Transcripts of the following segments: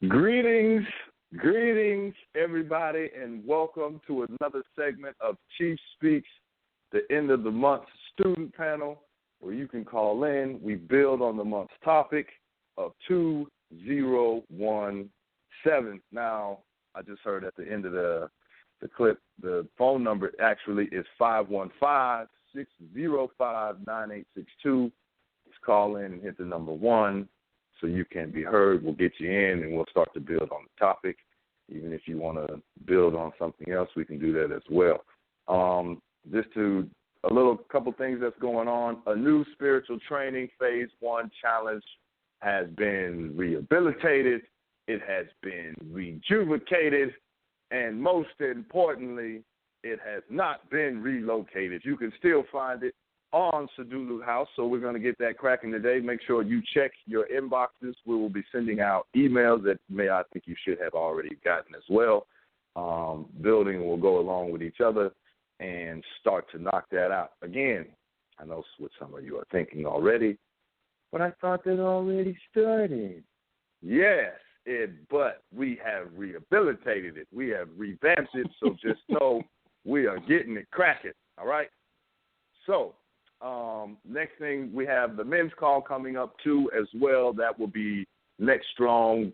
Greetings, everybody, and welcome to another segment of Chief Speaks, the end of the month student panel, where you can call in. We build on the month's topic of 2017. Now, I just heard at the end of the clip, the phone number actually is 515-605-9862. Just call in and hit the number 1. So you can be heard. We'll get you in, and we'll start to build on the topic. Even if you want to build on something else, we can do that as well. Just to couple things that's going on. A new spiritual training phase 1 challenge has been rehabilitated. It has been rejuvenated, and most importantly, it has not been relocated. You can still find it on Sadulu House, so we're going to get that cracking today. Make sure you check your inboxes. We will be sending out emails that I think you should have already gotten as well. Building will go along with each other and start to knock that out. Again, I know what some of you are thinking already, but I thought that already started. Yes, but we have rehabilitated it. We have revamped it, so just know we are getting it cracking, all right? So, next thing, we have the men's call coming up too as well. That will be next strong.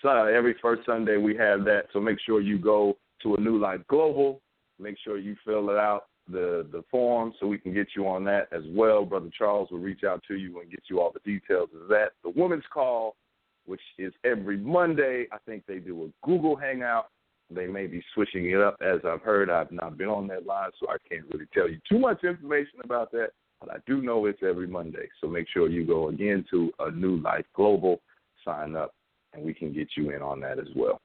So every first Sunday we have that. So make sure you go to A New Life Global. Make sure you fill it out, the form, so we can get you on that as well. Brother Charles will reach out to you and get you all the details of that. The women's call, which is every Monday. I think they do a Google Hangout. They may be switching it up, as I've heard. I've not been on that line, so I can't really tell you too much information about that, but I do know it's every Monday. So make sure you go again to A New Life Global, sign up, and we can get you in on that as well.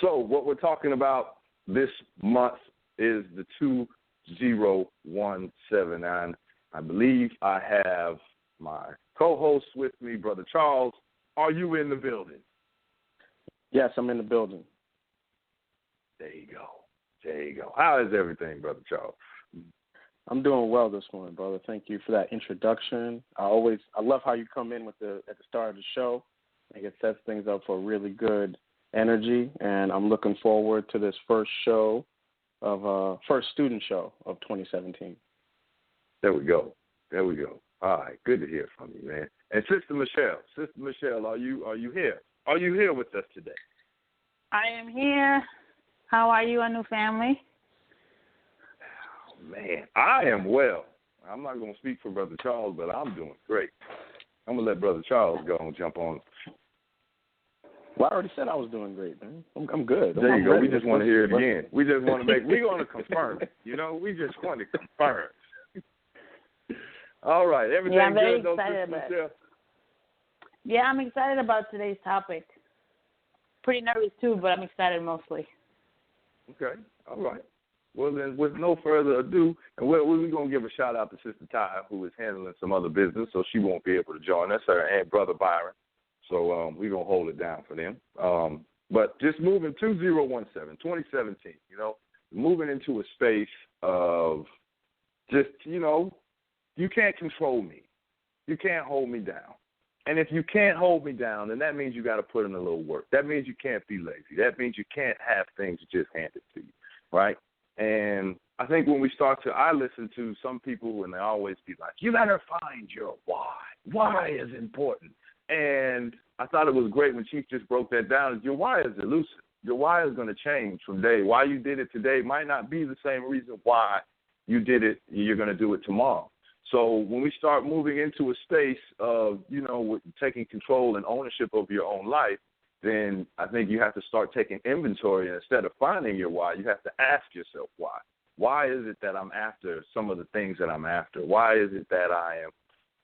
So what we're talking about this month is the 20179. I believe I have my co-host with me, Brother Charles. Are you in the building? Yes, I'm in the building. There you go. How is everything, Brother Charles? I'm doing well this morning, brother. Thank you for that introduction. I love how you come in at the start of the show. I think it sets things up for really good energy, and I'm looking forward to this first student show of 2017. There we go. All right, good to hear from you, man. And Sister Michelle, are you here? Are you here with us today? I am here. How are you, a new family? Oh, man, I am well. I'm not going to speak for Brother Charles, but I'm doing great. I'm going to let Brother Charles go and jump on. Well, I already said I was doing great, man. I'm good. There you go. We just want to hear it again. We just want to we're going to confirm it. We just want to confirm. All right. Everything I'm very good, excited about it. Yeah, I'm excited about today's topic. Pretty nervous, too, but I'm excited mostly. Okay. All right. Well, then, with no further ado, and we're going to give a shout-out to Sister Ty, who is handling some other business, so she won't be able to join us, her and Brother Byron. So we're going to hold it down for them. But just moving 2017, moving into a space of just, you can't control me. You can't hold me down. And if you can't hold me down, then that means you got to put in a little work. That means you can't be lazy. That means you can't have things just handed to you, right? And I think when I listen to some people and they always be like, you got to find your why. Why is important. And I thought it was great when Chief just broke that down. Your why is elusive. Your why is going to change from day. Why you did it today might not be the same reason why you did it, you're going to do it tomorrow. So when we start moving into a space of, taking control and ownership of your own life, then I think you have to start taking inventory. And instead of finding your why, you have to ask yourself why. Why is it that I'm after some of the things that I'm after? Why is it that I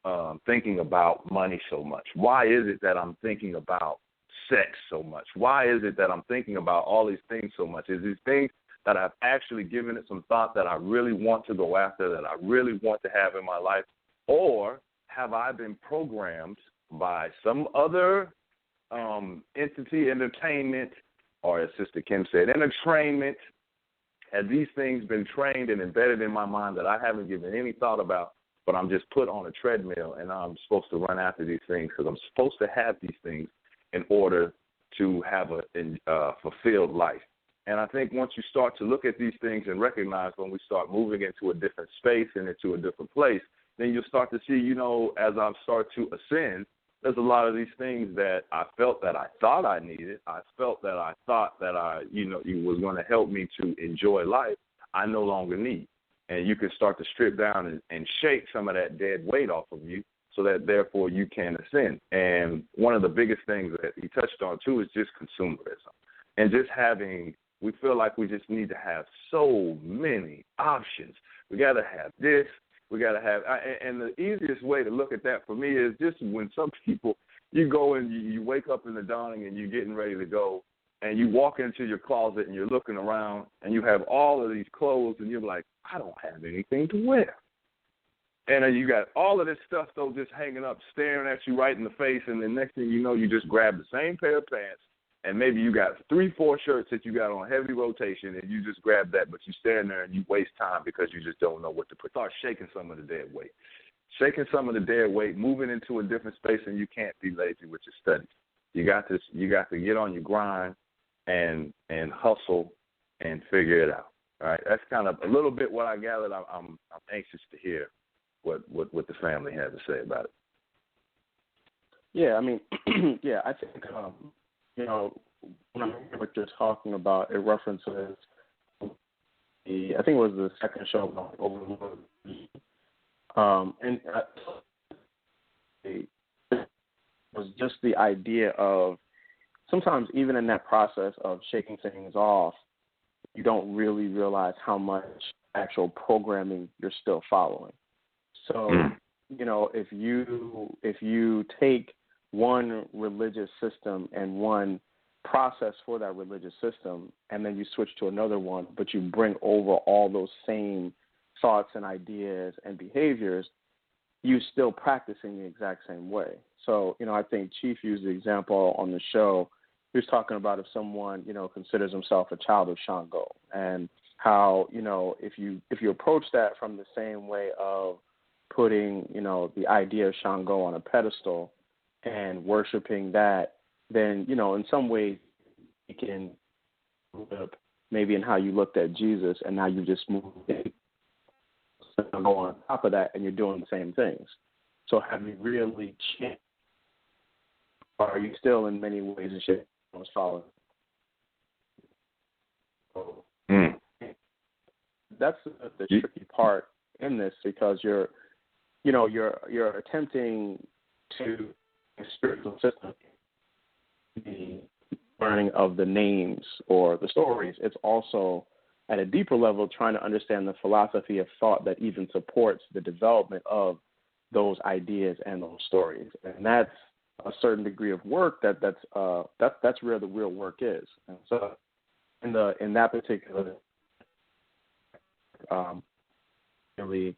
am thinking about money so much? Why is it that I'm thinking about sex so much? Why is it that I'm thinking about all these things so much? Is these things that I've actually given it some thought that I really want to go after, that I really want to have in my life? Or have I been programmed by some other entity, entertainment, or as Sister Kim said, entertainment? Have these things been trained and embedded in my mind that I haven't given any thought about, but I'm just put on a treadmill and I'm supposed to run after these things because I'm supposed to have these things in order to have a fulfilled life. And I think once you start to look at these things and recognize when we start moving into a different space and into a different place, then you'll start to see, you know, as I start to ascend, there's a lot of these things that I felt that I thought I needed. I felt that I thought that it was going to help me to enjoy life. I no longer need. And you can start to strip down and shake some of that dead weight off of you so that therefore you can ascend. And one of the biggest things that he touched on too is just consumerism. And just we feel like we just need to have so many options. We got to have this. We got to have, and the easiest way to look at that for me is just when some people, you go and you wake up in the dawning and you're getting ready to go, and you walk into your closet and you're looking around and you have all of these clothes and you're like, I don't have anything to wear. And then you got all of this stuff, though, just hanging up, staring at you right in the face, and the next thing you know, you just grab the same pair of pants, and maybe you got 3-4 shirts that you got on heavy rotation, and you just grab that, but you stand there and you waste time because you just don't know what to put. Start shaking some of the dead weight. Shaking some of the dead weight, moving into a different space, and you can't be lazy with your studies. You got to get on your grind and hustle and figure it out. All right, that's kind of a little bit what I gathered. I'm anxious to hear what the family has to say about it. Yeah, I mean, yeah, I think you know, when I hear what you're talking about, it references I think it was the second show over. And it was just the idea of sometimes even in that process of shaking things off, you don't really realize how much actual programming you're still following. So, you know, if you take one religious system and one process for that religious system, and then you switch to another one, but you bring over all those same thoughts and ideas and behaviors, you're still practicing the exact same way. So, you know, I think Chief used the example on the show. He was talking about if someone, you know, considers himself a child of Shango, and how, you know, if you approach that from the same way of putting, you know, the idea of Shango on a pedestal and worshiping that, then, you know, in some ways you can maybe in how you looked at Jesus, and now you just move it, go on top of that, and you're doing the same things. So have you really changed? Or are you still in many ways and shit following? That's the tricky part in this, because you're attempting to a spiritual system, the learning of the names or the stories. It's also at a deeper level trying to understand the philosophy of thought that even supports the development of those ideas and those stories. And that's a certain degree of work that's where the real work is. And so in that particular really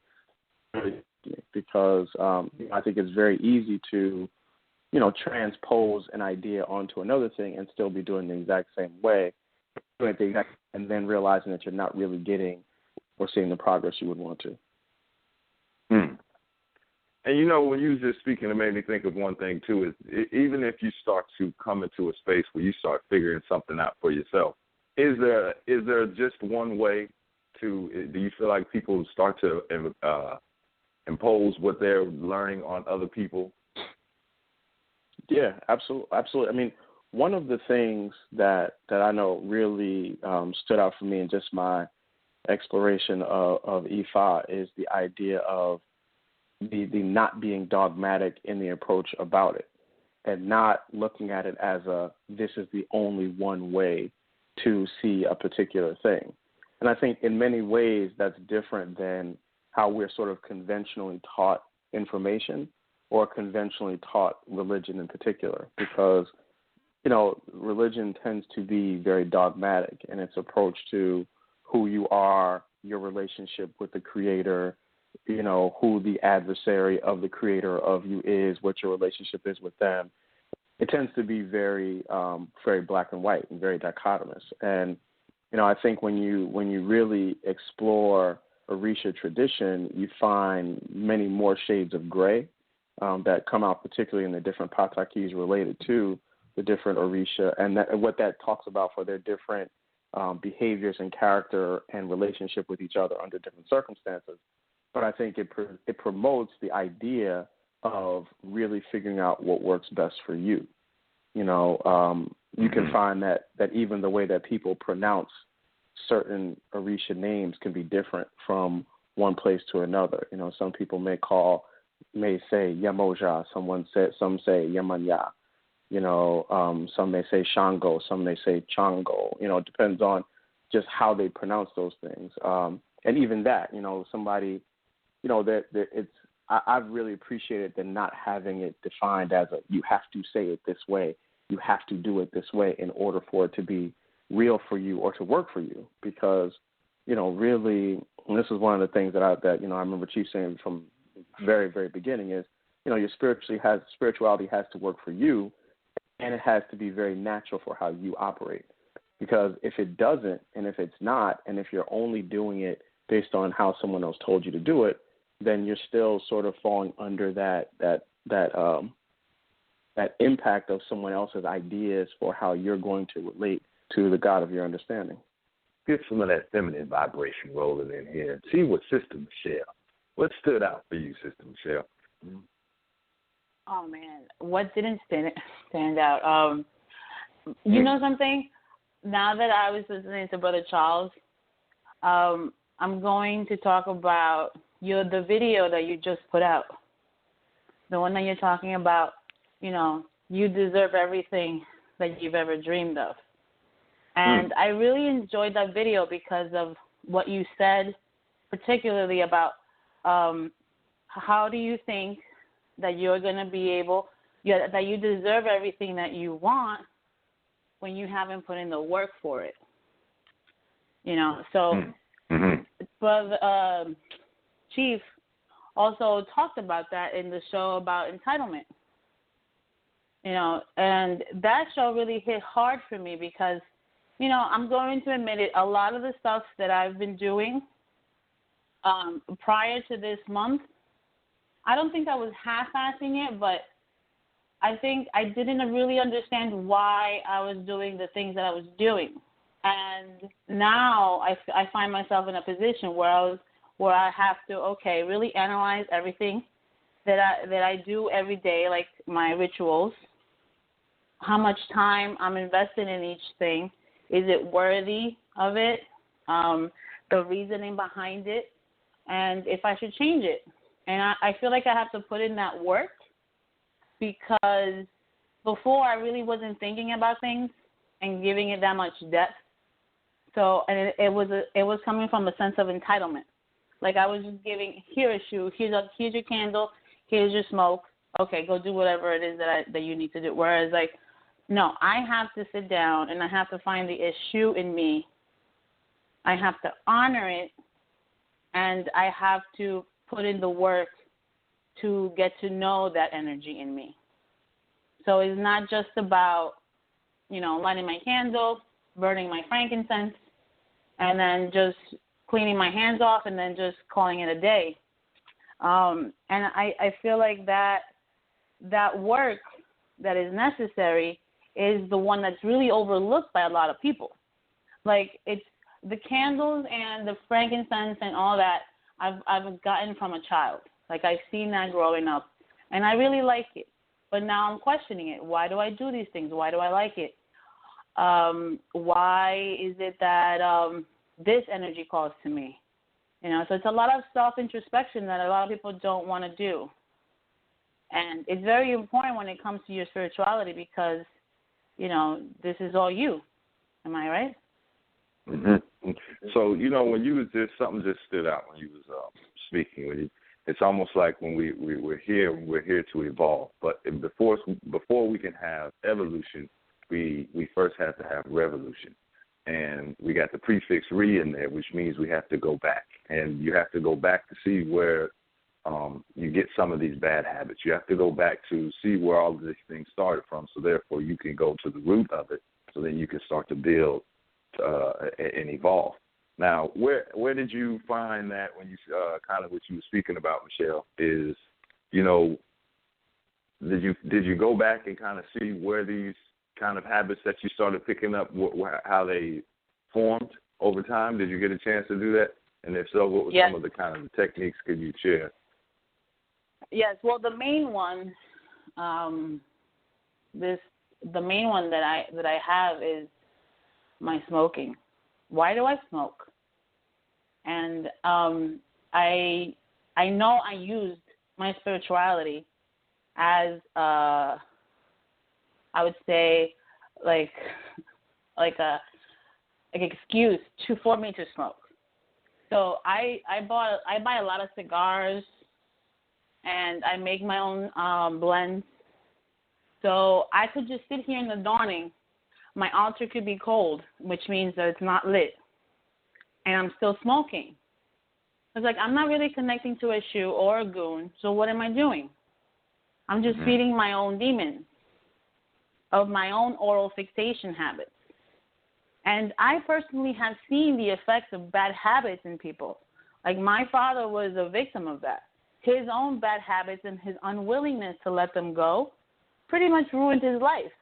because I think it's very easy to, you know, transpose an idea onto another thing and still be doing the exact same way, and then realizing that you're not really getting or seeing the progress you would want to. And, you know, when you was just speaking, it made me think of one thing, too, is even if you start to come into a space where you start figuring something out for yourself, is there just one way to, do you feel like people start to impose what they're learning on other people? Yeah, absolutely. I mean, one of the things that I know really stood out for me in just my exploration of Ifa is the idea of the not being dogmatic in the approach about it, and not looking at it as this is the only one way to see a particular thing. And I think in many ways that's different than how we're sort of conventionally taught information or conventionally taught religion in particular, because, you know, religion tends to be very dogmatic in its approach to who you are, your relationship with the Creator, you know, who the adversary of the Creator of you is, what your relationship is with them. It tends to be very, very black and white and very dichotomous. And, you know, I think when you really explore Orisha tradition, you find many more shades of gray that come out, particularly in the different patakis related to the different Orisha, and what that talks about for their different behaviors and character and relationship with each other under different circumstances. But I think it promotes the idea of really figuring out what works best for you. You can find that even the way that people pronounce certain Orisha names can be different from one place to another. Some people may say Yamoja, some say Yamanya. Some may say Shango, some may say Chango. It depends on just how they pronounce those things. And even that, somebody, I've really appreciated the not having it defined as you have to say it this way, you have to do it this way in order for it to be real for you or to work for you. Because, really, and this is one of the things that I remember Chief saying from very, very beginning is, your spirituality has to work for you, and it has to be very natural for how you operate. Because if it doesn't, and if it's not, and if you're only doing it based on how someone else told you to do it, then you're still sort of falling under that impact of someone else's ideas for how you're going to relate to the God of your understanding. Get some of that feminine vibration rolling in here. See what Sister Michelle, what stood out for you, Sister Michelle? Oh, man, what didn't stand out? You know something? Now that I was listening to Brother Charles, I'm going to talk about the video that you just put out, the one that you're talking about, you deserve everything that you've ever dreamed of. And I really enjoyed that video because of what you said, particularly about how do you think that you're going to be able, that you deserve everything that you want when you haven't put in the work for it. So Brother Chief also talked about that in the show about entitlement. And that show really hit hard for me because, I'm going to admit it, a lot of the stuff that I've been doing prior to this month, I don't think I was half-assing it, but I think I didn't really understand why I was doing the things that I was doing. And now I find myself in a position where I have to, really analyze everything that I do every day, like my rituals, how much time I'm investing in each thing. Is it worthy of it? The reasoning behind it, and if I should change it. And I feel like I have to put in that work because before I really wasn't thinking about things and giving it that much depth. So, and it was coming from a sense of entitlement. Like I was just giving, here a shoe, here's your candle, here's your smoke. Okay, go do whatever it is that you need to do. Whereas no, I have to sit down and I have to find the issue in me. I have to honor it, and I have to put in the work to get to know that energy in me. So it's not just about, lighting my candle, burning my frankincense, and then just cleaning my hands off and then just calling it a day. And I feel like that work that is necessary is the one that's really overlooked by a lot of people. Like it's the candles and the frankincense and all that I've gotten from a child. Like I've seen that growing up, and I really like it. But now I'm questioning it. Why do I do these things? Why do I like it? Why is it that this energy calls to me? So it's a lot of self-introspection that a lot of people don't want to do. And it's very important when it comes to your spirituality because, this is all you. Am I right? Mm-hmm. So, when you was just, something just stood out when you was speaking. It's almost like when we're here to evolve. But before we can have evolution, we first have to have revolution. And we got the prefix re in there, which means we have to go back. And you have to go back to see where you get some of these bad habits. You have to go back to see where all of these things started from, so therefore you can go to the root of it, so then you can start to build and evolve. Now, where did you find that when you kind of what you were speaking about, Michelle, is, did you go back and kind of see where these kind of habits that you started picking up, how they formed over time? Did you get a chance to do that? And if so, what were some of the kind of techniques could you share? Yes. Well, the main one, the main one that I have is my smoking. Why do I smoke? And I know I used my spirituality as I would say like an excuse for me to smoke. So I buy a lot of cigars, and I make my own blends. So I could just sit here in the dawning. My altar could be cold, which means that it's not lit, and I'm still smoking. It's like I'm not really connecting to a shoe or a goon, so what am I doing? I'm just feeding my own demons of my own oral fixation habits. And I personally have seen the effects of bad habits in people. Like my father was a victim of that. His own bad habits and his unwillingness to let them go pretty much ruined his life.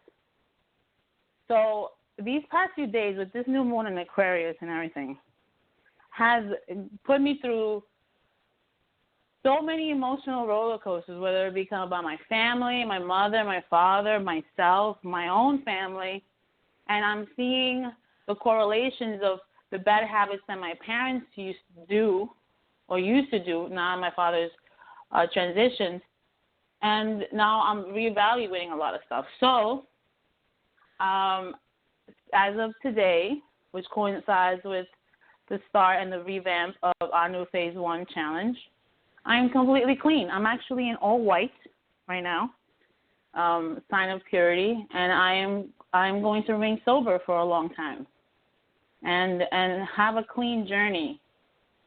So these past few days with this new moon in Aquarius and everything has put me through so many emotional roller coasters, whether it be about my family, my mother, my father, myself, my own family. And I'm seeing the correlations of the bad habits that my parents used to do, now my father's transitions. And now I'm reevaluating a lot of stuff. So as of today, which coincides with the start and the revamp of our new Phase 1 challenge, I'm completely clean. I'm actually in all white right now, sign of purity, and I'm going to remain sober for a long time and have a clean journey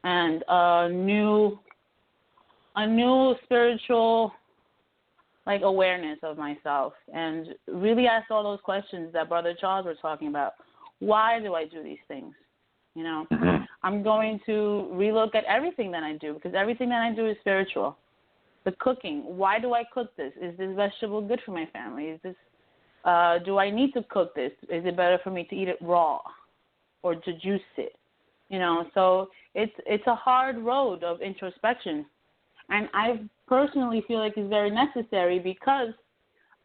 and a new spiritual awareness of myself, and really ask all those questions that Brother Charles was talking about. Why do I do these things? I'm going to relook at everything that I do, because everything that I do is spiritual. The cooking, why do I cook this? Is this vegetable good for my family? Is this do I need to cook this? Is it better for me to eat it raw or to juice it? So it's a hard road of introspection. And I personally feel like it's very necessary because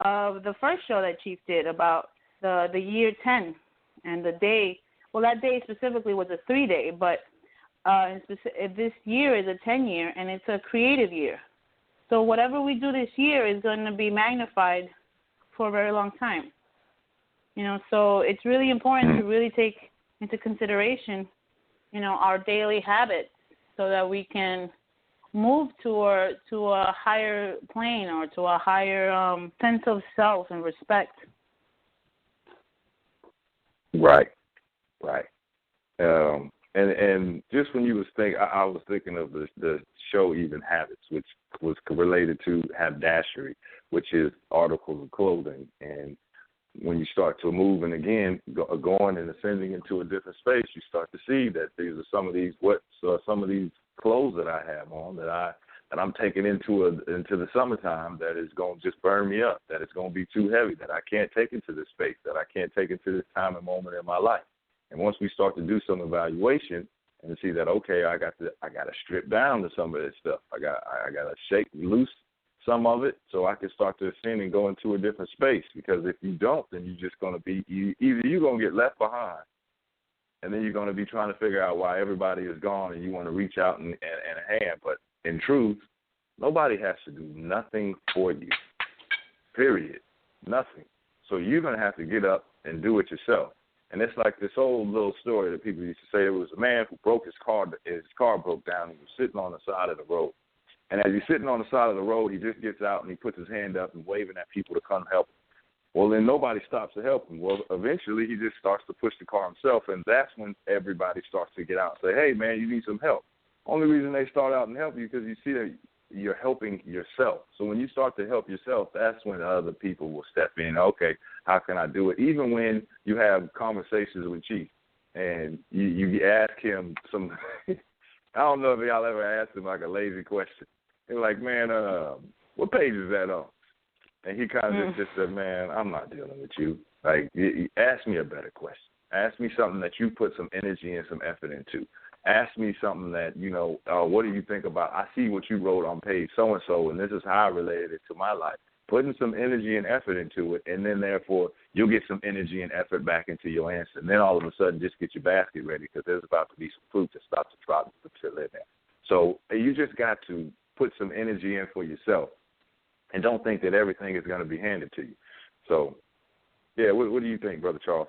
of the first show that Chief did about the year 10 and the day. Well, that day specifically was a 3-day, but this year is a 10-year, and it's a creative year. So whatever we do this year is going to be magnified for a very long time. So it's really important to really take into consideration, our daily habits so that we can move to a higher plane or to a higher sense of self and respect. Right. And just when you was thinking, I was thinking of the show Even Habits, which was related to haberdashery, which is articles of clothing. And when you start to move and again going and ascending into a different space, you start to see that these are some of these clothes that I have on that I'm taking into the summertime that is going to just burn me up, that it's going to be too heavy, that I can't take into this space, that I can't take into this time and moment in my life. And once we start to do some evaluation and see that, okay, I got to strip down to some of this stuff. I got to shake loose some of it so I can start to ascend and go into a different space. Because if you don't, then you're just going to be either you're going to get left behind, and then you're going to be trying to figure out why everybody is gone, and you want to reach out and a hand. But in truth, nobody has to do nothing for you. Period. Nothing. So you're going to have to get up and do it yourself. And it's like this old little story that people used to say. There was a man who broke his car broke down. He was sitting on the side of the road. And as he's sitting on the side of the road, he just gets out and he puts his hand up and waving at people to come help him. Well, then nobody stops to help him. Well, eventually he just starts to push the car himself, and that's when everybody starts to get out and say, hey, man, you need some help. Only reason they start out and help you because you see that you're helping yourself. So when you start to help yourself, that's when other people will step in. Okay, how can I do it? Even when you have conversations with Chief and you ask him some I don't know if y'all ever asked him like a lazy question. They're like, man, what page is that on? And he kind of just said, man, I'm not dealing with you. Like, ask me a better question. Ask me something that you put some energy and some effort into. Ask me something that, what do you think about? I see what you wrote on page so-and-so, and this is how I related it to my life. Putting some energy and effort into it, and then, therefore, you'll get some energy and effort back into your answer. And then all of a sudden, just get your basket ready because there's about to be some fruit that's about to drop and fill in there. So you just got to put some energy in for yourself and don't think that everything is going to be handed to you. So, yeah, what do you think, Brother Charles?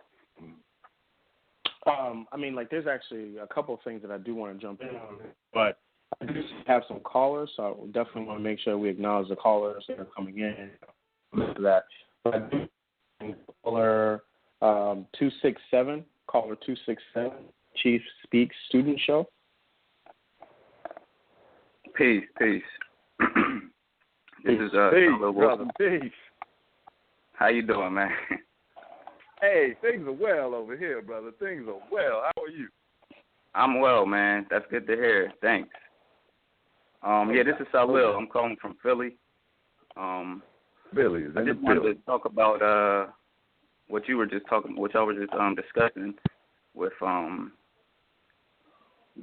There's actually a couple of things that I do want to jump in on, but I do have some callers, so I definitely want to make sure we acknowledge the callers that are coming in for that. But I do think caller 267, Chief Speaks Student Show. Peace. This is brother. Peace. How you doing, man? Hey, things are well over here, brother. Things are well. How are you? I'm well, man. That's good to hear. Thanks. This is Sadulu. I'm calling from Philly. Billy is in I just the wanted building. to talk about what y'all were just discussing with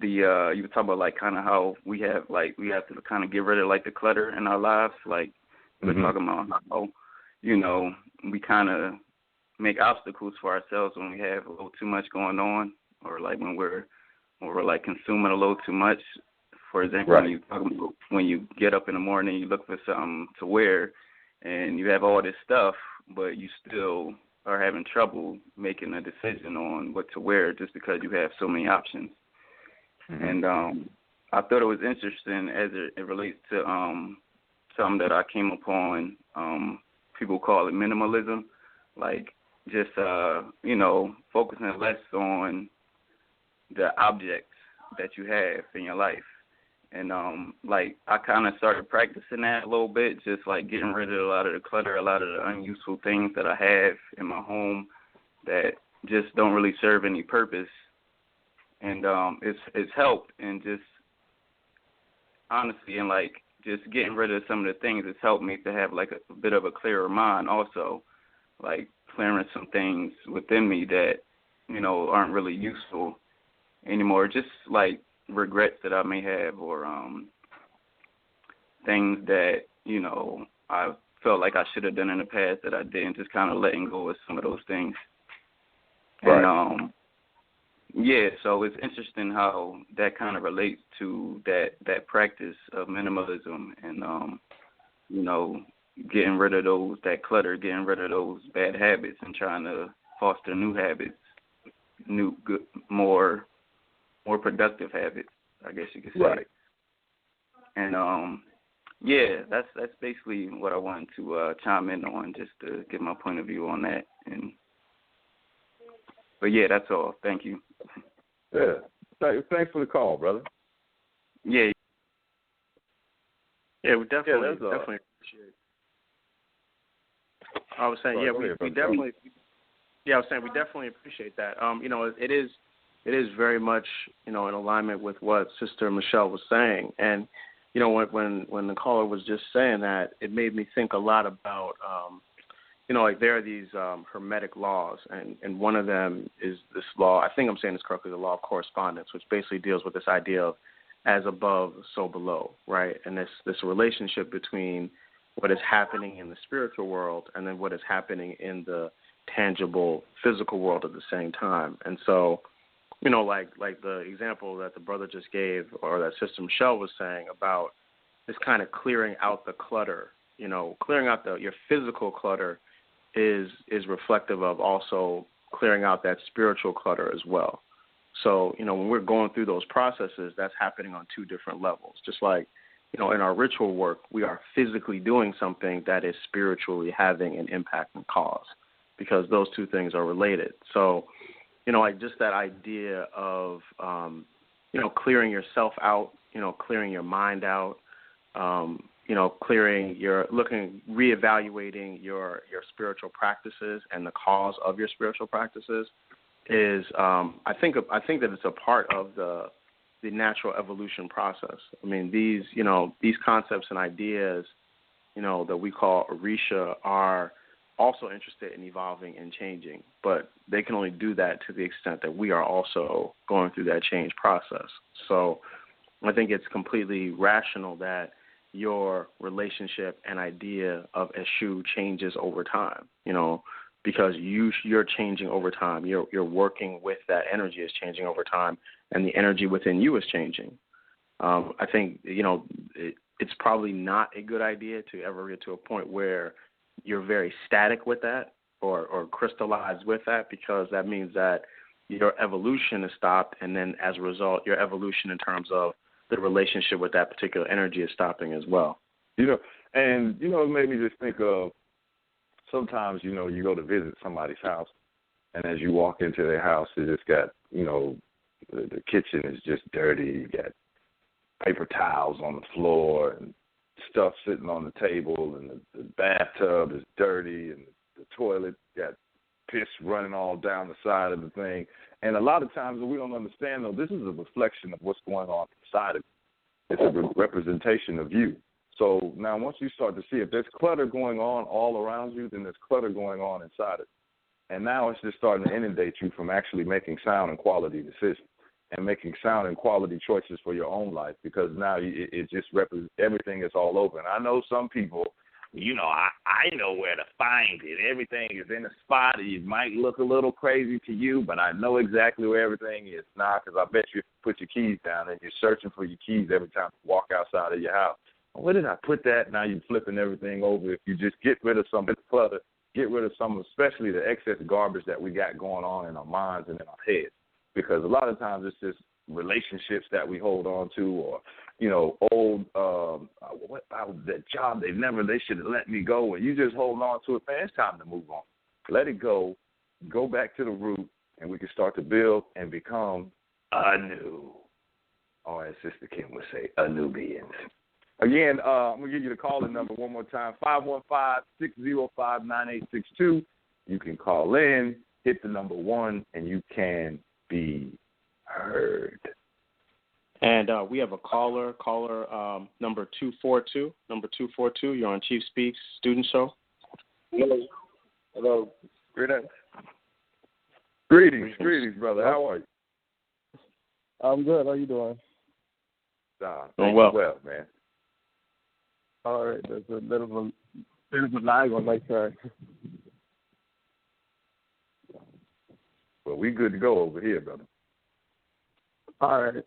you were talking about like kind of how we have to kind of get rid of like the clutter in our lives. Like we're talking about how we kind of make obstacles for ourselves when we have a little too much going on, or like when we're like consuming a little too much. For example, right. when you get up in the morning, you look for something to wear, and you have all this stuff, but you still are having trouble making a decision on what to wear just because you have so many options. And I thought it was interesting as it relates to something that I came upon. People call it minimalism, like just focusing less on the objects that you have in your life. And I kind of started practicing that a little bit, just like getting rid of a lot of the clutter, a lot of the unuseful things that I have in my home that just don't really serve any purpose. And it's helped, and just honestly, and like just getting rid of some of the things, it's helped me to have like a bit of a clearer mind also, like clearing some things within me that, aren't really useful anymore, just like regrets that I may have, or things that, I felt like I should have done in the past that I didn't, just kind of letting go of some of those things. Right. And so it's interesting how that kind of relates to that practice of minimalism and, getting rid of that clutter, getting rid of those bad habits and trying to foster new habits, new, good, more productive habits, I guess you could say. Right. And, that's basically what I wanted to chime in on, just to get my point of view on that. But that's all. Thank you. Yeah. Thanks for the call, brother. Yeah. Yeah, we definitely appreciate it. I was saying, we definitely appreciate that. It is very much, in alignment with what Sister Michelle was saying. And, when the caller was just saying that, it made me think a lot about, there are these hermetic laws, and one of them is this law, I think I'm saying this correctly, the law of correspondence, which basically deals with this idea of as above, so below, right? And this relationship between what is happening in the spiritual world and then what is happening in the tangible physical world at the same time. And so, like the example that the brother just gave, or that Sister Michelle was saying about this kind of clearing out the clutter, clearing out your physical clutter is reflective of also clearing out that spiritual clutter as well. So, when we're going through those processes, that's happening on two different levels. Just like, in our ritual work, we are physically doing something that is spiritually having an impact and cause, because those two things are related. So, just that idea of, clearing yourself out, clearing your mind out, reevaluating your spiritual practices and the cause of your spiritual practices is, I think that it's a part of the natural evolution process. I mean, these concepts and ideas, that we call Orisha are also interested in evolving and changing, but they can only do that to the extent that we are also going through that change process. So I think it's completely rational that your relationship and idea of Eshu changes over time, because you're changing over time. You're working with that energy is changing over time, and the energy within you is changing. I think, it's probably not a good idea to ever get to a point where you're very static with that or crystallized with that, because that means that your evolution is stopped, and then as a result, your evolution in terms of the relationship with that particular energy is stopping as well. It made me just think of sometimes, you go to visit somebody's house, and as you walk into their house, it just got, the kitchen is just dirty. You got paper towels on the floor and stuff sitting on the table, and the bathtub is dirty, and the toilet got piss running all down the side of the thing. And a lot of times we don't understand, though, this is a reflection of what's going on inside of you. It's a representation of you. So now once you start to see if there's clutter going on all around you, then there's clutter going on inside it. And now it's just starting to inundate you from actually making sound and quality decisions and making sound and quality choices for your own life, because now it just represents everything is all over. And I know some people, I know where to find it. Everything is in a spot. It might look a little crazy to you, but I know exactly where everything is now, because I bet you put your keys down and you're searching for your keys every time you walk outside of your house. Where did I put that? Now you're flipping everything over. If you just get rid of some of the clutter, get rid of some, especially the excess garbage that we got going on in our minds and in our heads. Because a lot of times it's just relationships that we hold on to, or, old, that job they should have let me go, and you just hold on to it. Man, it's time to move on. Let it go back to the root, and we can start to build and become anew. Or as Sister Kim would say, Anubians. Again, I'm going to give you the call-in number one more time, 515-605-9862. You can call in, hit the number 1, and you can be heard. And we have a caller number 242. Number 242, you're on Chief Speaks Student Show. Hello. Greetings. Greetings, brother. How are you? I'm good. How you doing? Doing well. Well, man. All right. There's a bit of a lag on my side. Well, we good to go over here, brother. All right.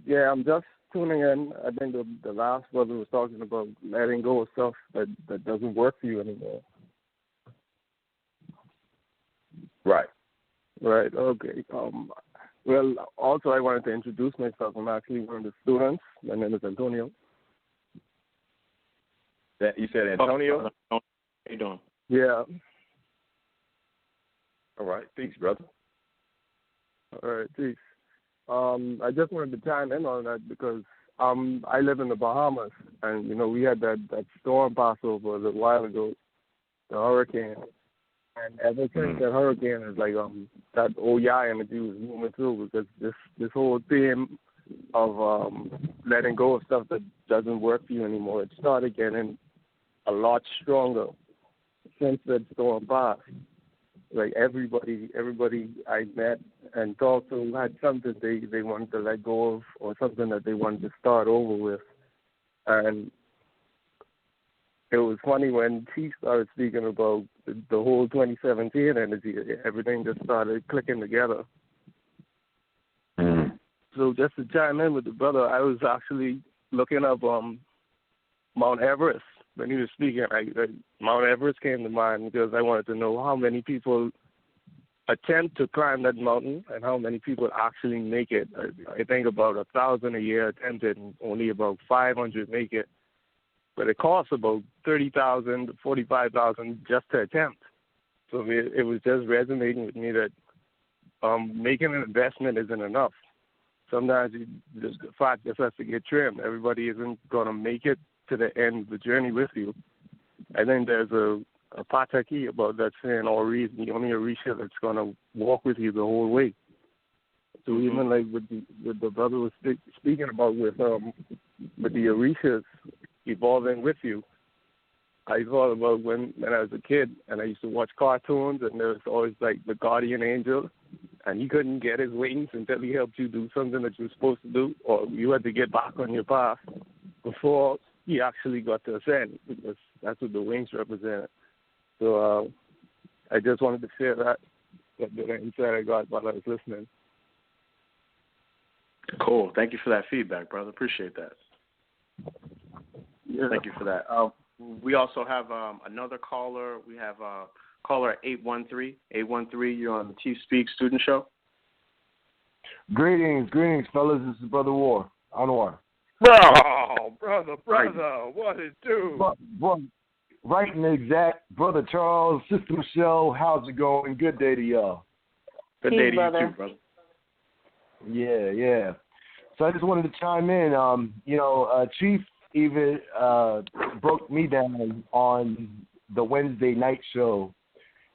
Yeah, I'm just tuning in. I think the last brother was talking about letting go of stuff that doesn't work for you anymore. Right. Okay. Well, also I wanted to introduce myself. I'm actually one of the students. My name is Antonio. You said Antonio? How you doing? Yeah. All right. Peace, brother. All right, peace. I just wanted to chime in on that because I live in the Bahamas, and we had that storm pass over a little while ago, the hurricane, and ever since that hurricane is like that Oya energy was moving through, because this whole theme of letting go of stuff that doesn't work for you anymore, it started getting a lot stronger since that storm passed. Like everybody I met and talked to had something they wanted to let go of, or something that they wanted to start over with. And it was funny when she started speaking about the whole 2017 energy. Everything just started clicking together. So just to chime in with the brother, I was actually looking up Mount Everest. When he was speaking, Mount Everest came to mind because I wanted to know how many people attempt to climb that mountain and how many people actually make it. I think about 1,000 a year attempted, and only about 500 make it. But it costs about $30,000 to $45,000 just to attempt. So it was just resonating with me that making an investment isn't enough. Sometimes the fat just has to get trimmed. Everybody isn't going to make it to the end of the journey with you. I think there's a pataki about that saying, only Orisha that's going to walk with you the whole way. So even like with the brother was speaking about with the Orishas, evolving with you. I thought about when I was a kid and I used to watch cartoons, and there was always like the guardian angel, and he couldn't get his wings until he helped you do something that you were supposed to do, or you had to get back on your path before he actually got to ascend, because that's what the wings represented. So I just wanted to share that bit of insight I got while I was listening. Cool. Thank you for that feedback, brother. Appreciate that. Yeah. Thank you for that. We also have another caller. We have caller at 813. 813, you're on the Chief Speak Student Show. Greetings, fellas. This is Brother War, Anwar. Oh, brother, what it do? Right and exact, Brother Charles, Sister Michelle, how's it going? Good day to y'all. Good day to you too, brother. Yeah. So I just wanted to chime in. Chief even broke me down on the Wednesday night show,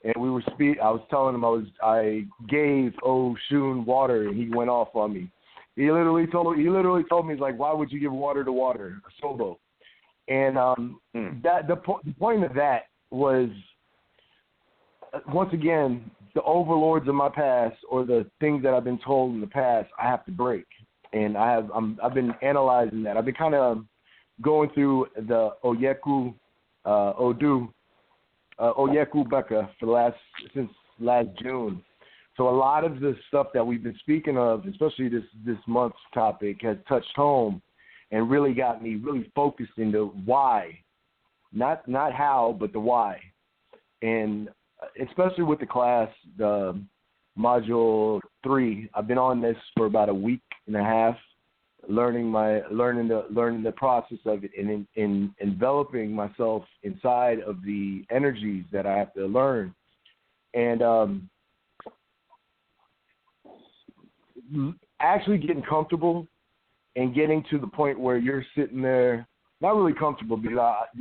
and we were I was telling him I gave Oshun water, and he went off on me. He literally told me, he's like, why would you give water to water, a Sobo? And the point of that was, once again, the overlords of my past, or the things that I've been told in the past, I have to break. And I've been analyzing that. I've been kind of going through the Oyeku Beka since last June. So a lot of the stuff that we've been speaking of, especially this month's topic, has touched home and really got me really focused into why, not how, but the why. And especially with the class, the module 3, I've been on this for about a week and a half, learning the process of it, and in enveloping myself inside of the energies that I have to learn. And actually getting comfortable and getting to the point where you're sitting there, not really comfortable, because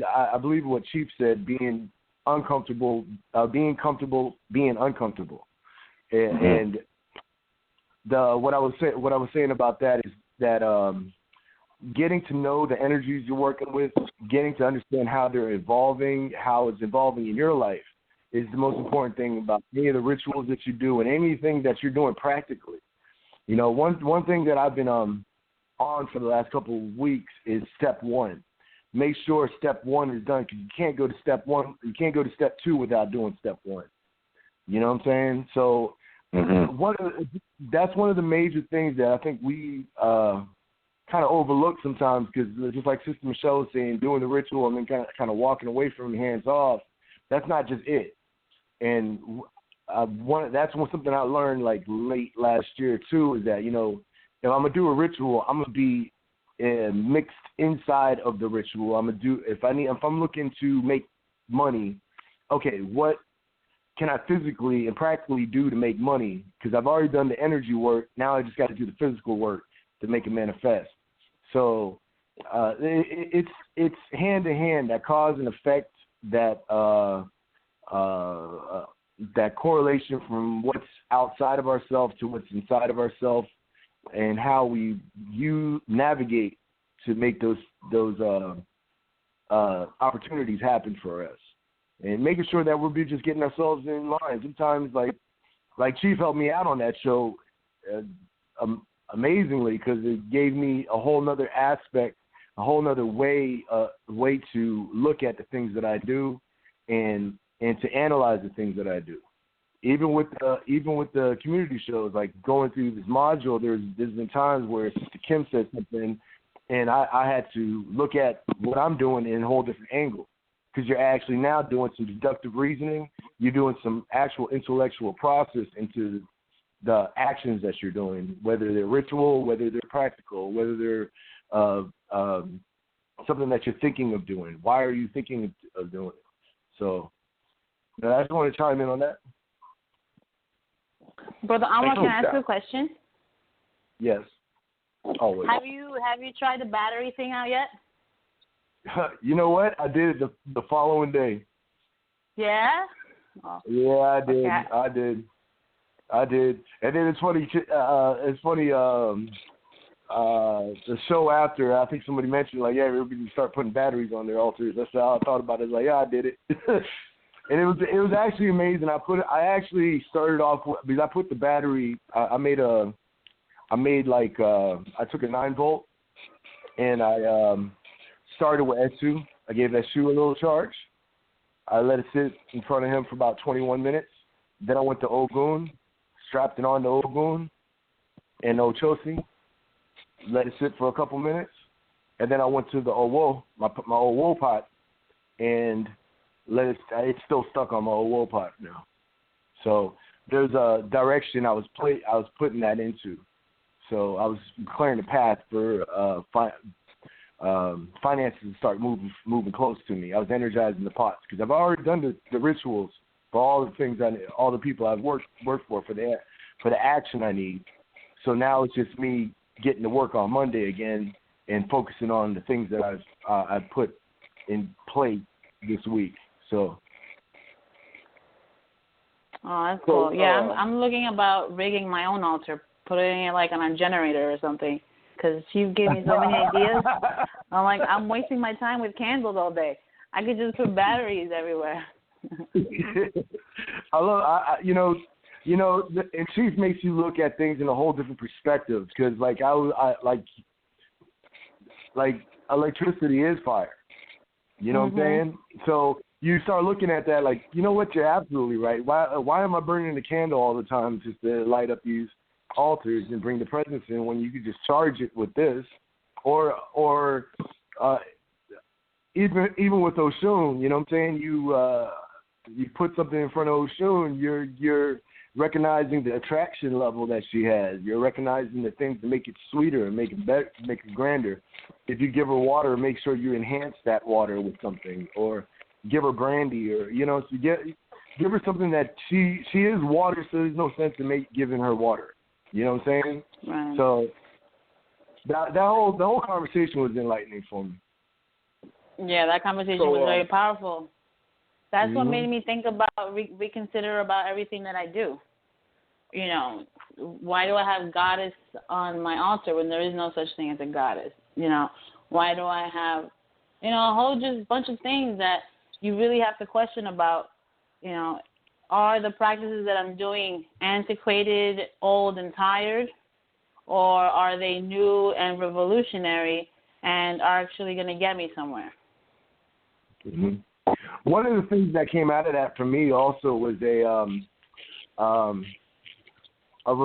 I believe what Chief said, being uncomfortable, being comfortable, being uncomfortable. And what I was saying about that is that getting to know the energies you're working with, getting to understand how they're evolving, how it's evolving in your life, is the most important thing about any of the rituals that you do and anything that you're doing practically. You know, one thing that I've been on for the last couple of weeks is step 1. Make sure step 1 is done, because you can't go to step 1, you can't go to step 2 without doing step 1. You know what I'm saying? So that's one of the major things that I think we kind of overlook sometimes, because just like Sister Michelle was saying, doing the ritual and then kind of walking away from hands off, that's not just it. And that's something I learned like late last year too, is that, you know, if I'm gonna do a ritual, I'm gonna be mixed inside of the ritual. If I'm looking to make money, okay, what can I physically and practically do to make money? Because I've already done the energy work. Now I just got to do the physical work to make it manifest. So it's hand in hand, that cause and effect, that that correlation from what's outside of ourselves to what's inside of ourselves, and how we navigate to make those opportunities happen for us, and making sure that we're just getting ourselves in line. Sometimes, like Chief helped me out on that show amazingly, because it gave me a whole nother aspect, a whole nother way to look at the things that I do, and to analyze the things that I do. Even with the community shows, like going through this module, there's been times where Sister Kim said something, and I had to look at what I'm doing in a whole different angle, because you're actually now doing some deductive reasoning. You're doing some actual intellectual process into the actions that you're doing, whether they're ritual, whether they're practical, whether they're something that you're thinking of doing. Why are you thinking of doing it? So I just want to chime in on that. Brother Amar, can I ask you a question? Yes. Always. Have you tried the battery thing out yet? You know what? I did it the following day. Yeah? Oh. Yeah, I did. Okay. I did. And then it's funny. the show after, I think somebody mentioned, like, yeah, everybody can start putting batteries on their altars. That's how I thought about it. Like, yeah, I did it. And it was actually amazing. I actually started off with, because I put the battery, I took a 9-volt, and I started with Esu. I gave Esu a little charge. I let it sit in front of him for about 21 minutes. Then I went to Ogun, strapped it on to Ogun and Ochosi, let it sit for a couple minutes, and then I went to the Owo, my Owo pot, and it's still stuck on my Owo pot now. So there's a direction I was putting that into. So I was clearing the path for finances to start moving close to me. I was energizing the pots because I've already done the rituals for all the things all the people I've worked for the action I need. So now it's just me getting to work on Monday again and focusing on the things that I've put in play this week. So. Oh, that's cool. Yeah, I'm looking about rigging my own altar, putting it like on a generator or something, because you gave me so many ideas. I'm like, I'm wasting my time with candles all day. I could just put batteries everywhere. And Chief makes you look at things in a whole different perspective, because like electricity is fire. You know what I'm saying? So you start looking at that like, you know what, you're absolutely right. Why am I burning the candle all the time just to light up these altars and bring the presence in when you could just charge it with this, or even with Oshun, you know what I'm saying? You put something in front of Oshun, you're recognizing the attraction level that she has. You're recognizing the things to make it sweeter and make it better, make it grander. If you give her water, make sure you enhance that water with something, or give her brandy, or so give her something that she is water, so there's no sense in giving her water. You know what I'm saying? Right. So the whole conversation was enlightening for me. Yeah, that conversation was very powerful. That's what made me think about, reconsider about everything that I do. Why do I have goddess on my altar when there is no such thing as a goddess? Why do I have, a whole just bunch of things that you really have to question about, are the practices that I'm doing antiquated, old, and tired, or are they new and revolutionary and are actually going to get me somewhere? Mm-hmm. One of the things that came out of that for me also was a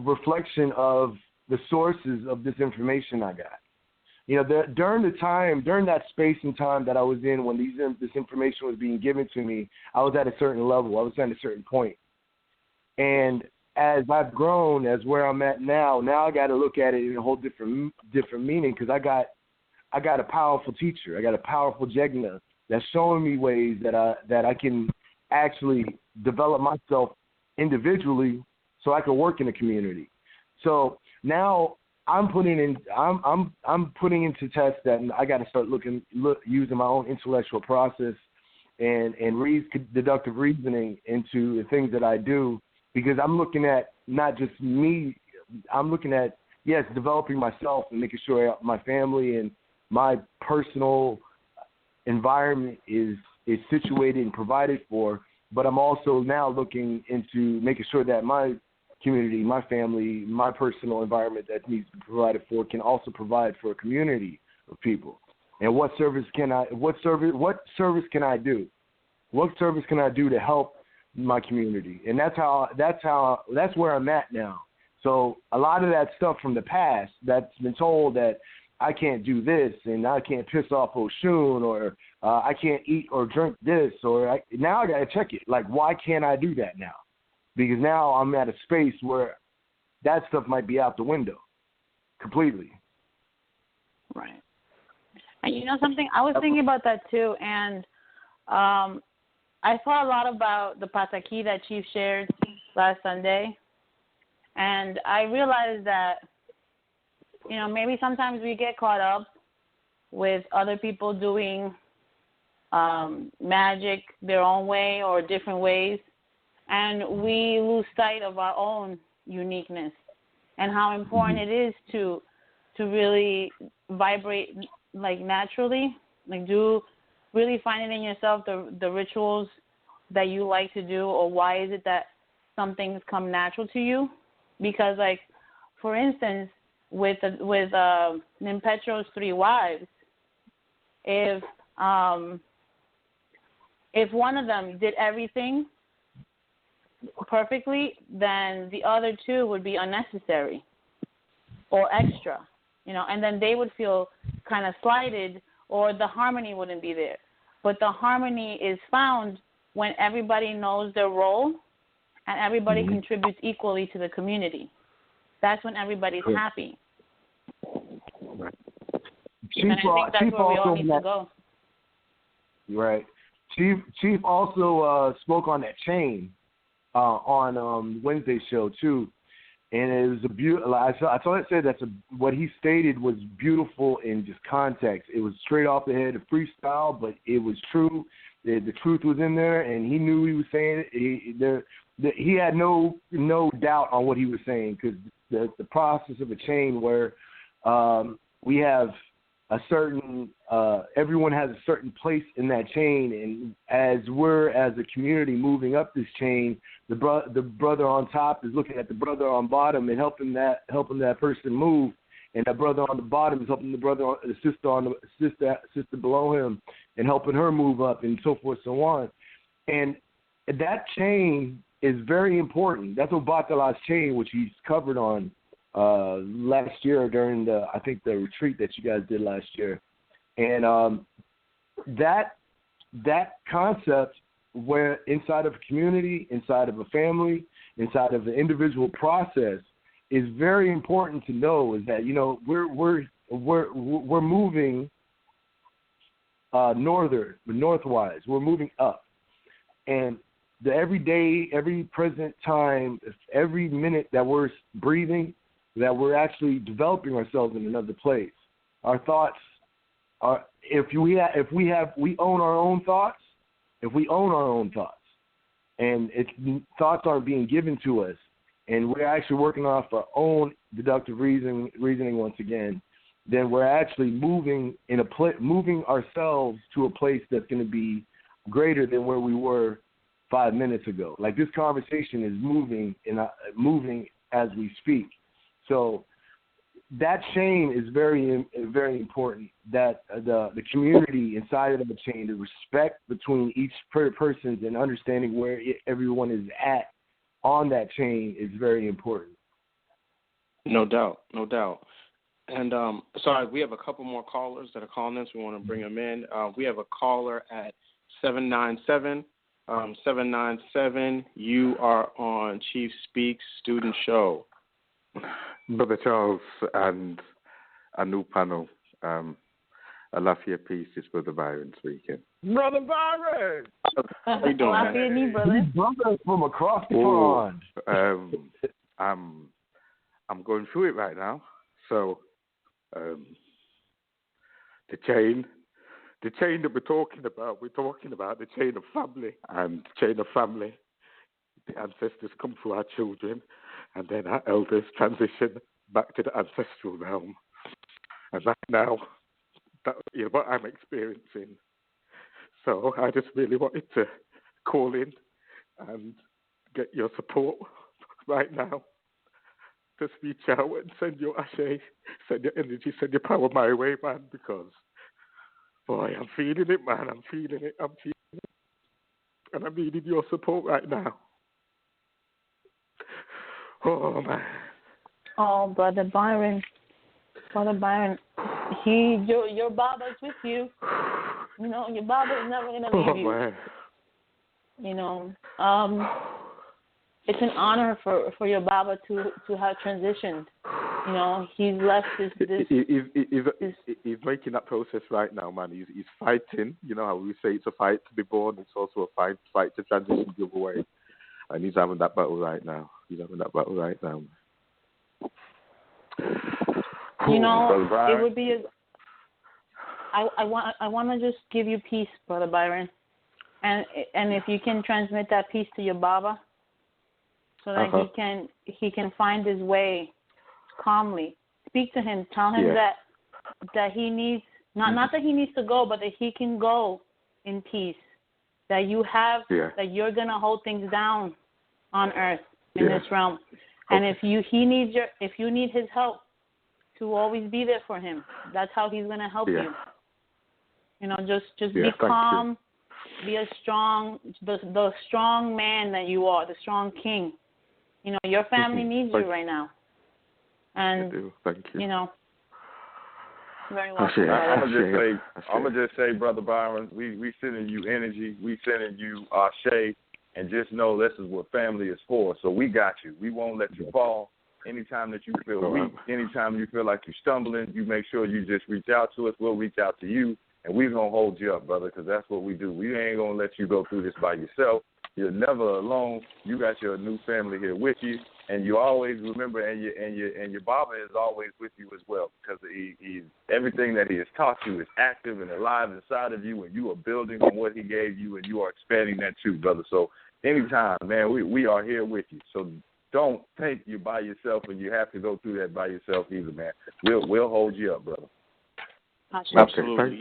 reflection of the sources of this information I got. During that space and time that I was in when this information was being given to me, I was at a certain level. I was at a certain point. And as I've grown, as where I'm at now I got to look at it in a whole different meaning, because I got a powerful teacher. I got a powerful Jegna that's showing me ways that I can actually develop myself individually so I can work in the community. So now I'm putting into test that I got to start using my own intellectual process and deductive reasoning into the things that I do, because I'm looking at not just me. I'm looking at, yes, developing myself and making sure my family and my personal environment is situated and provided for, but I'm also now looking into making sure that my community, my family, my personal environment that needs to be provided for can also provide for a community of people. And what service can I do? What service can I do to help my community? And that's where I'm at now. So a lot of that stuff from the past that's been told that I can't do this and I can't piss off Oshun, or I can't eat or drink this, now I got to check it. Like, why can't I do that now? Because now I'm at a space where that stuff might be out the window completely. Right. And you know something? I was thinking about that too, and I thought a lot about the Pataki that Chief shared last Sunday, and I realized that, maybe sometimes we get caught up with other people doing magic their own way or different ways, and we lose sight of our own uniqueness and how important it is to to really vibrate like naturally, like do really find it in yourself the rituals that you like to do, or why is it that some things come natural to you? Because like, for instance, with Nimpetro's 3 wives, if one of them did everything perfectly, then the other 2 would be unnecessary or extra, and then they would feel kind of slighted, or the harmony wouldn't be there. But the harmony is found when everybody knows their role and everybody contributes equally to the community. That's when everybody's happy. Chief, and I think that's where we all need to go. Right. Chief also spoke on that chain on Wednesday's show too, and it was a beautiful. I thought it said what he stated was beautiful in just context. It was straight off the head, a freestyle, but it was true. The truth was in there, and he knew he was saying it. He had no doubt on what he was saying, because the process of a chain where we have a certain everyone has a certain place in that chain, and as we're as a community moving up this chain, the brother on top is looking at the brother on bottom and helping that person move, and that brother on the bottom is helping the sister below him and helping her move up, and so forth, so on. And that chain is very important. That's Obatala's chain, which he's covered on last year during the retreat that you guys did last year. And that concept, where inside of a community, inside of a family, inside of an individual process, is very important to know. Is that we're moving northwise. We're moving up, and the every day, every present time, every minute that we're breathing, that we're actually developing ourselves in another place. Our thoughts are, we own our own thoughts. If we own our own thoughts, and thoughts aren't being given to us, and we're actually working off our own deductive reasoning once again, then we're actually moving moving ourselves to a place that's going to be greater than where we were 5 minutes ago. Like, this conversation is moving as we speak. So that chain is very, very important, that the community inside of the chain, the respect between each person and understanding where everyone is at on that chain is very important. No doubt. And sorry, we have a couple more callers that are calling in, so we want to bring them in. We have a caller at 797. 797, you are on Chief Speaks Student Show. Brother Charles and a new panel. I love your piece. It's Brother Byron speaking. Brother Byron! How you doing, man? Brother from across the pond. I'm going through it right now. So, the chain that we're talking about the chain of family. And the chain of family, the ancestors come through our children, and then our elders transition back to the ancestral realm. And right now, that is what I'm experiencing. So I just really wanted to call in and get your support right now. Just reach out and send your ashe, send your energy, send your power my way, man, because, boy, I'm feeling it, man. I'm feeling it. And I'm needing your support right now. Oh, man. Oh, Brother Byron, your Baba's with you. Your Baba's never going to leave you. Man. It's an honor for your Baba to have transitioned. He's left He's making that process right now, man. He's fighting. You know how we say it's a fight to be born. It's also a fight to transition the other way. And he's having that battle right now. It would be I want to just give you peace, Brother Byron, and if you can transmit that peace to your Baba, so that he can find his way calmly speak to him. Tell him that he needs not that he needs to go, but that he can go in peace. That you have that you're gonna hold things down on earth in this realm. And if you need his help, to always be there for him. That's how he's gonna help you. You know, just be calm, be a strong the strong man that you are, the strong king. You know, your family needs you right now. And thank you. You know, very well. I'm gonna just say, Brother Byron, we sending you energy, we sending you shade, and just know this is what family is for. So we got you. We won't let you fall. Anytime that you feel weak, anytime you feel like you're stumbling, you make sure you just reach out to us. We'll reach out to you, and we're going to hold you up, brother, because that's what we do. We ain't going to let you go through this by yourself. You're never alone. You got your new family here with you, and you always remember, and your Baba is always with you as well, because he's everything that he has taught you is active and alive inside of you, and you are building on what he gave you, and you are expanding that too, brother. So anytime, man, we are here with you. So don't think you're by yourself and you have to go through that by yourself either, man. We'll hold you up, brother. Absolutely.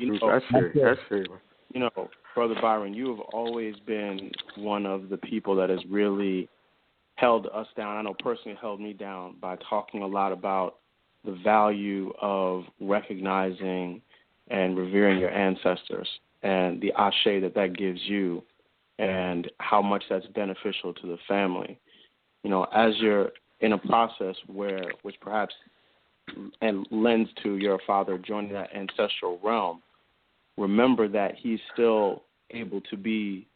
You know, Brother Byron, you have always been one of the people that has really held us down. I know personally held me down by talking a lot about the value of recognizing and revering your ancestors and the ashe that gives you and how much that's beneficial to the family. You know, as you're in a process which perhaps and lends to your father joining that ancestral realm, remember that he's still able to be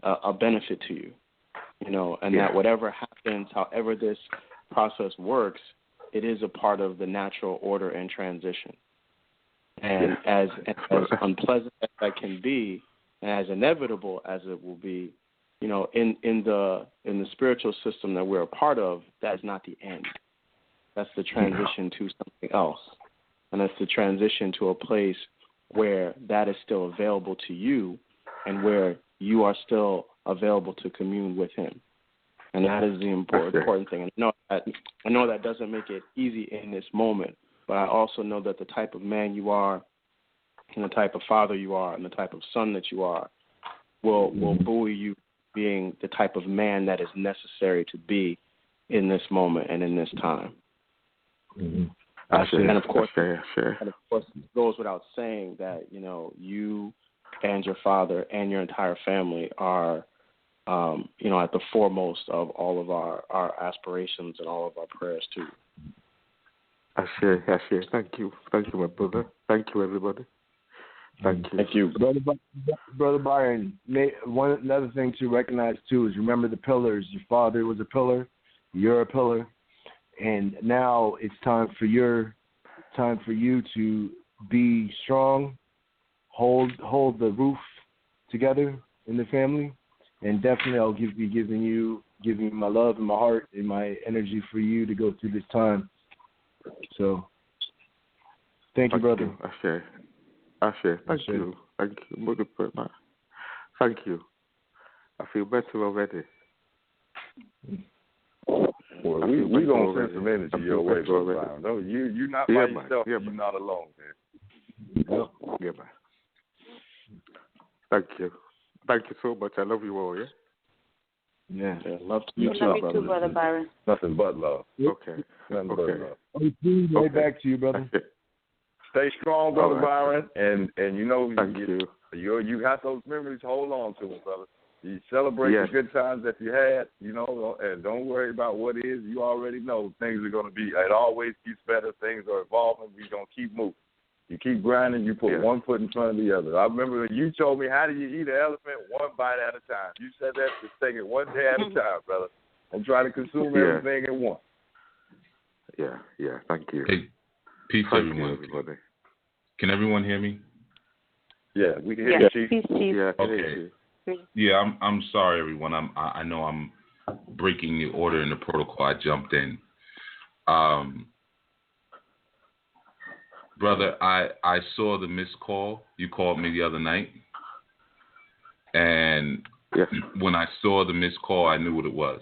a benefit to you, you know, and that whatever happens, however this process works, it is a part of the natural order and transition. And as unpleasant as that can be, and as inevitable as it will be, you know, in the spiritual system that we're a part of, that is not the end. That's the transition to something else. And that's the transition to a place where that is still available to you and where you are still available to commune with him. And that is the important thing. And I know that doesn't make it easy in this moment, but I also know that the type of man you are and the type of father you are and the type of son that you are will buoy you being the type of man that is necessary to be in this moment and in this time. And of course, it goes without saying that, you know, you and your father and your entire family are, you know, at the foremost of all of our aspirations and all of our prayers too. Ashe. Thank you, my brother. Thank you, everybody. Thank you. Brother Byron, another thing to recognize too is remember the pillars. Your father was a pillar, you're a pillar, and now it's time for you to be strong, hold the roof together in the family, and definitely I'll be giving you my love and my heart and my energy for you to go through this time. So, thank you, brother. Ashe. Thank you. Thank you. I feel better already. Well, we gonna send some energy your way, brother. No, you're not by yourself. You're not alone, man. Yeah, man. Thank you. Thank you so much. I love you all. Yeah. Love to you too, brother Byron. Nothing but love. Okay. Nothing but love. Right back to you, brother. Okay. Stay strong, brother Byron, and you know you have those memories. Hold on to them, brother. You celebrate the good times that you had, you know, and don't worry about what is. You already know things are going to be. It always gets better. Things are evolving. We're going to keep moving. You keep grinding. You put one foot in front of the other. I remember you told me, how do you eat an elephant? One bite at a time. You said that, just take it one day at a time, brother. Don't try to consume everything at once. Yeah. Thank you. Hey, peace, everyone. Everybody. Can everyone hear me? Yeah, we can hear you, Chief. Peace, Chief. Yeah, okay. Yeah, I'm sorry, everyone. I know I'm breaking the order and the protocol. I jumped in. Brother, I saw the missed call. You called me the other night. And when I saw the missed call, I knew what it was.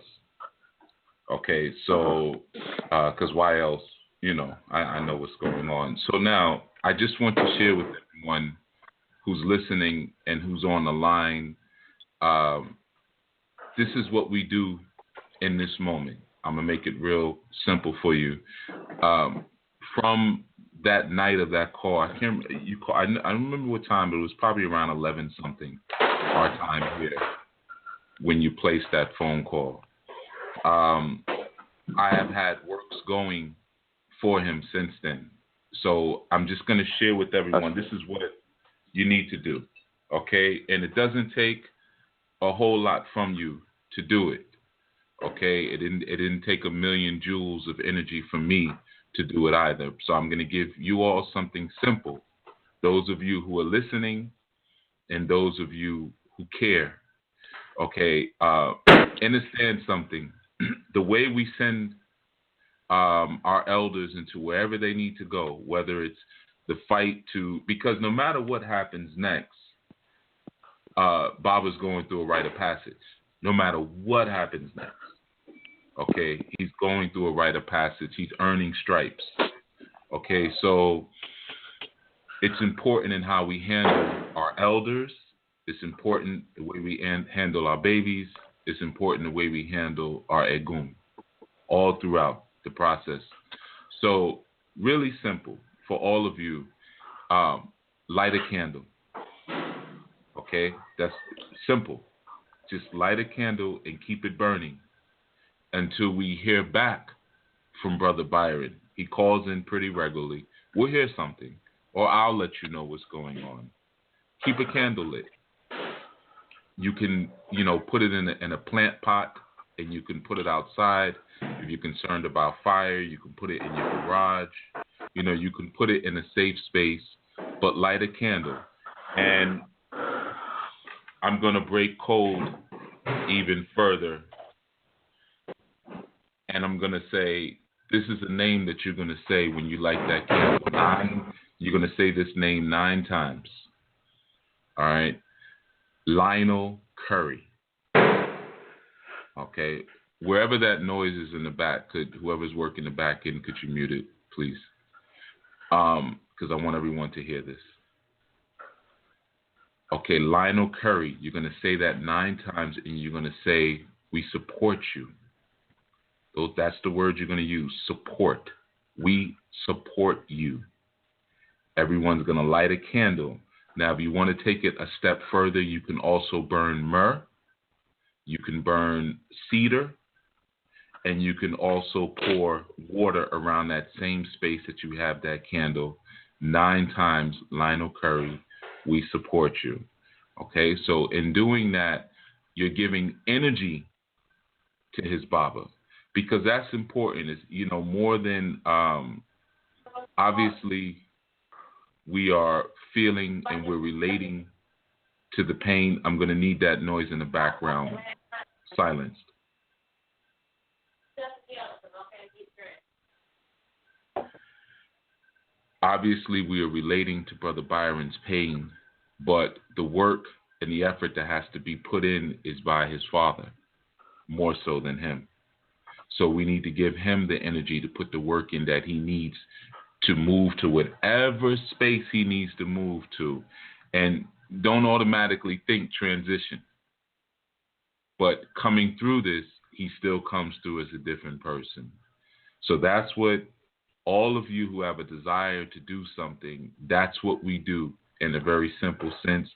Okay, so, because why else I know what's going on. So now I just want to share with everyone who's listening and who's on the line. This is what we do in this moment. I'm going to make it real simple for you. From that night of that call, I can't. I remember what time, but it was probably around 11 something our time here when you placed that phone call. I have had works going for him since then. So I'm just going to share with everyone, this is what you need to do, okay? And it doesn't take a whole lot from you to do it, okay? It didn't take a million joules of energy from me to do it either. So I'm going to give you all something simple. Those of you who are listening and those of you who care, okay? Understand something. The way we send our elders into wherever they need to go, whether it's the fight to, because no matter what happens next, Baba's going through a rite of passage. No matter what happens next, okay, he's going through a rite of passage. He's earning stripes. Okay, so it's important in how we handle our elders. It's important the way we handle our babies. It's important the way we handle our egum, all throughout the process. So really simple for all of you, light a candle. Okay, that's simple. Just light a candle and keep it burning until we hear back from Brother Byron. He calls in pretty regularly. We'll hear something, or I'll let you know what's going on. Keep a candle lit. You can, put it in a plant pot, and you can put it outside. If you're concerned about fire, you can put it in your garage. You can put it in a safe space, but light a candle. And I'm going to break code even further. And I'm going to say, this is a name that you're going to say when you light that candle. You're going to say this name 9 times. All right? Lionel Curry. Okay? Wherever that noise is in the back, whoever's working the back end, could you mute it, please? Because I want everyone to hear this. Okay, Lionel Curry, you're going to say that 9 times, and you're going to say, we support you. That's the word you're going to use, support. We support you. Everyone's going to light a candle. Now, if you want to take it a step further, you can also burn myrrh. You can burn cedar. And you can also pour water around that same space that you have that candle. 9 times, Lionel Curry, we support you. Okay, so in doing that, you're giving energy to his Baba, because that's important. Is more than obviously we are feeling and we're relating to the pain. I'm going to need that noise in the background silenced. Obviously, we are relating to Brother Byron's pain, but the work and the effort that has to be put in is by his father, more so than him. So we need to give him the energy to put the work in that he needs to move to whatever space he needs to move to. And don't automatically think transition. But coming through this, he still comes through as a different person. So that's what all of you who have a desire to do something, that's what we do in a very simple sense.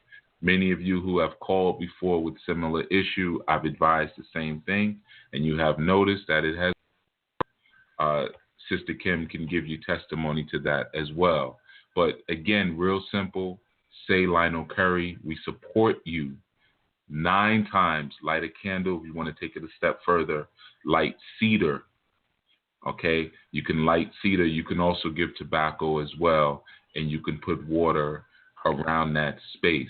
Many of you who have called before with similar issue, I've advised the same thing, and you have noticed that it has. Sister Kim can give you testimony to that as well. But again, real simple, say Lionel Curry, we support you. 9 times, light a candle. If you want to take it a step further, light cedar. Okay, you can light cedar. You can also give tobacco as well, and you can put water around that space.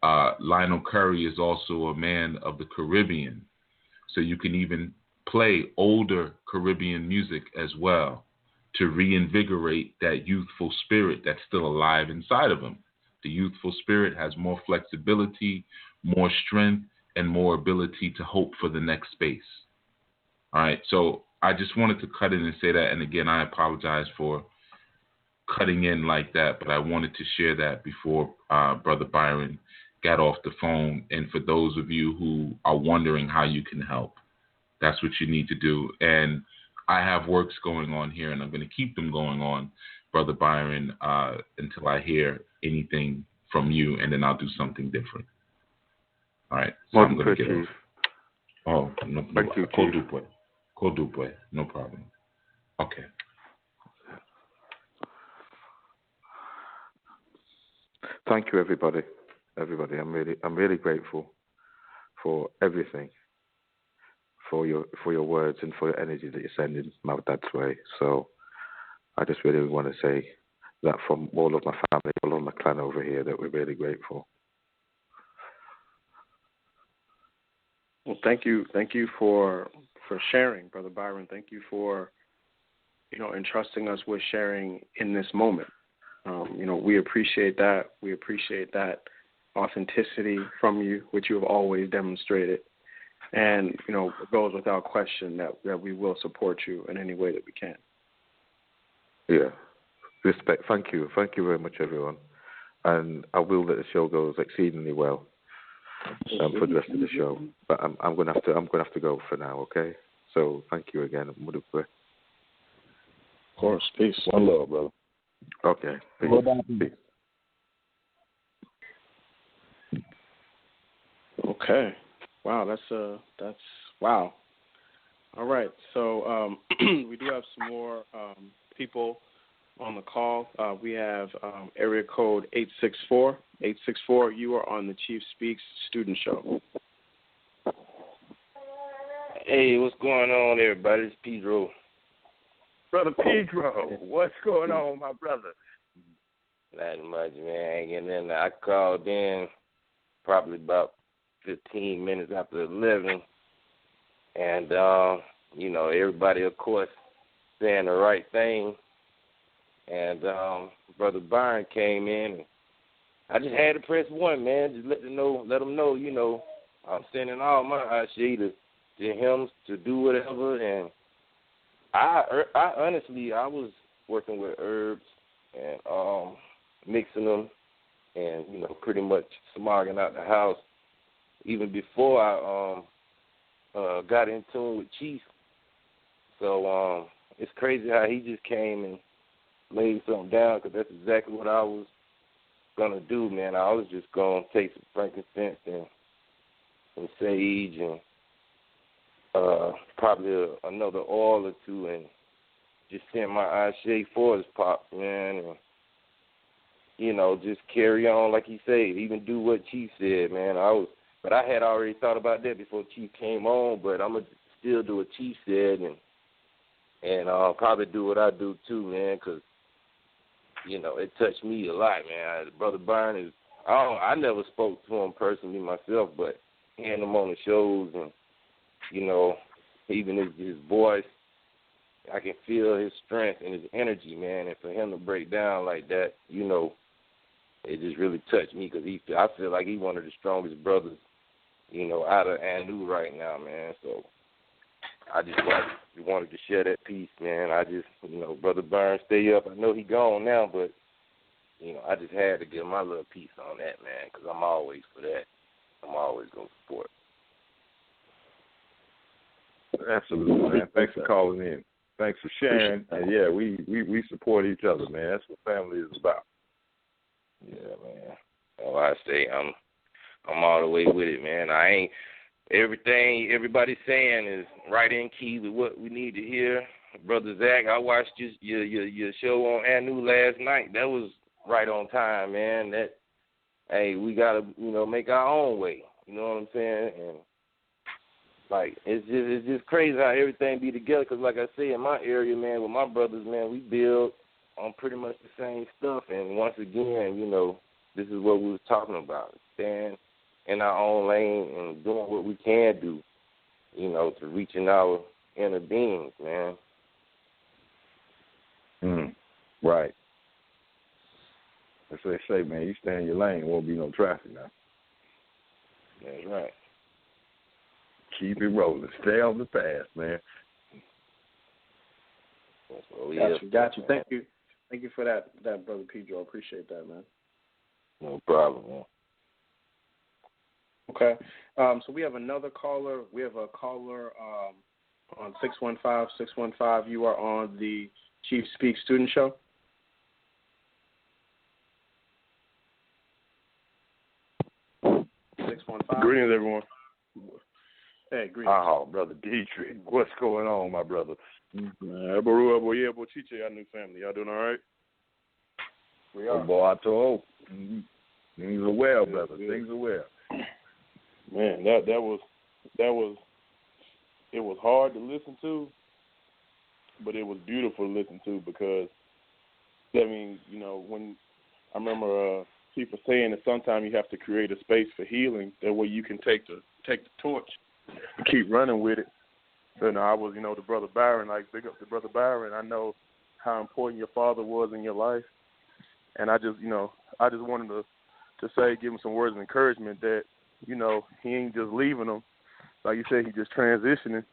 Lionel Curry is also a man of the Caribbean, so you can even play older Caribbean music as well to reinvigorate that youthful spirit that's still alive inside of him. The youthful spirit has more flexibility, more strength, and more ability to hope for the next space. All right, so I just wanted to cut in and say that. And again, I apologize for cutting in like that, but I wanted to share that before Brother Byron got off the phone. And for those of you who are wondering how you can help, that's what you need to do. And I have works going on here, and I'm going to keep them going on, Brother Byron, until I hear anything from you, and then I'll do something different. All right, so I'm going to get off. Oh, no, thank you, Chief. Kodupwe, no problem. Okay. Thank you, everybody. I'm really grateful for everything, for your words and for your energy that you're sending my dad's way. So I just really want to say that from all of my family, all of my clan over here, that we're really grateful. Well, thank you for sharing, Brother Byron. Thank you for entrusting us with sharing in this moment. We appreciate that. We appreciate that authenticity from you, which you have always demonstrated. And, it goes without question that we will support you in any way that we can. Yeah. Respect. Thank you. Thank you very much, everyone. And I will let the show goes exceedingly well for the rest of the show. But I'm gonna have to go for now, okay? So thank you again. Of course. Peace. One love, brother. Okay. Peace. Peace. Okay. Wow, that's wow. All right. So we do have some more people on the call. We have area code 864. 864, you are on the Chief Speaks Student Show. Hey, what's going on, everybody? It's Pedro. Brother Pedro, what's going on, my brother? Not much, man. And then I called in probably about 15 minutes after 11. And, everybody, of course, saying the right thing. And Brother Byron came in. And I just had to press 1, man. Just let them know, I'm sending all my ashe to him to do whatever. And I honestly, I was working with herbs and mixing them and, pretty much smogging out the house even before I got in tune with Chief. So it's crazy how he just came and laid something down, because that's exactly what I was going to do, man. I was just going to take some frankincense and sage and probably another oil or two and just send my ashe for his pops, man, and, just carry on like he said, even do what Chief said, man. But I had already thought about that before Chief came on, but I'm going to still do what Chief said and probably do what I do too, man, because, it touched me a lot, man. Brother Byron I never spoke to him personally myself, but hearing him on the shows and, even his voice, I can feel his strength and his energy, man. And for him to break down like that, it just really touched me, because I feel like he's one of the strongest brothers, out of Anu right now, man. So I just wanted to share that piece, man. I just, Brother Byron, stay up. I know he gone now, but, I just had to give my little piece on that, man, because I'm always for that. I'm always going to support. Absolutely, man. Thanks for calling in. Thanks for sharing. And, yeah, we support each other, man. That's what family is about. Yeah, man. Oh, I say I'm all the way with it, man. Everything everybody's saying is right in key with what we need to hear. Brother Zach, I watched your show on Anu last night. That was right on time, man. We gotta make our own way. You know what I'm saying? And like it's just crazy how everything be together. Cause like I say, in my area, man, with my brothers, man, we build on pretty much the same stuff. And once again, this is what we was talking about: stand in our own lane and doing what we can do, to reaching our inner beings, man. Right. That's what they say, man. You stay in your lane, won't be no traffic now. That's right. Keep it rolling. Stay on the path, man. Got you. Thank you for that, Brother Pedro. I appreciate that, man. No problem, man. Okay. So we have another caller. We have a caller on 615. 615, you are on the Chief Speak Student Show. Greetings, everyone. Hey, greetings. Oh, Brother Dietrich. What's going on, my brother? Chiche, our new family. Y'all doing all right? We are. Oh, boy, I told. Things are well, brother. Things are well. Man, that was it was hard to listen to, but it was beautiful to listen to because, I mean, you know, when I remember Chief was saying that sometimes you have to create a space for healing. That way you can take the torch and keep running with it. So now I was, you know, the Brother Byron, like big up the Brother Byron. I know how important your father was in your life, and I just wanted to say, give him some words of encouragement that, you know, he ain't just leaving them. Like you said, he just transitioning,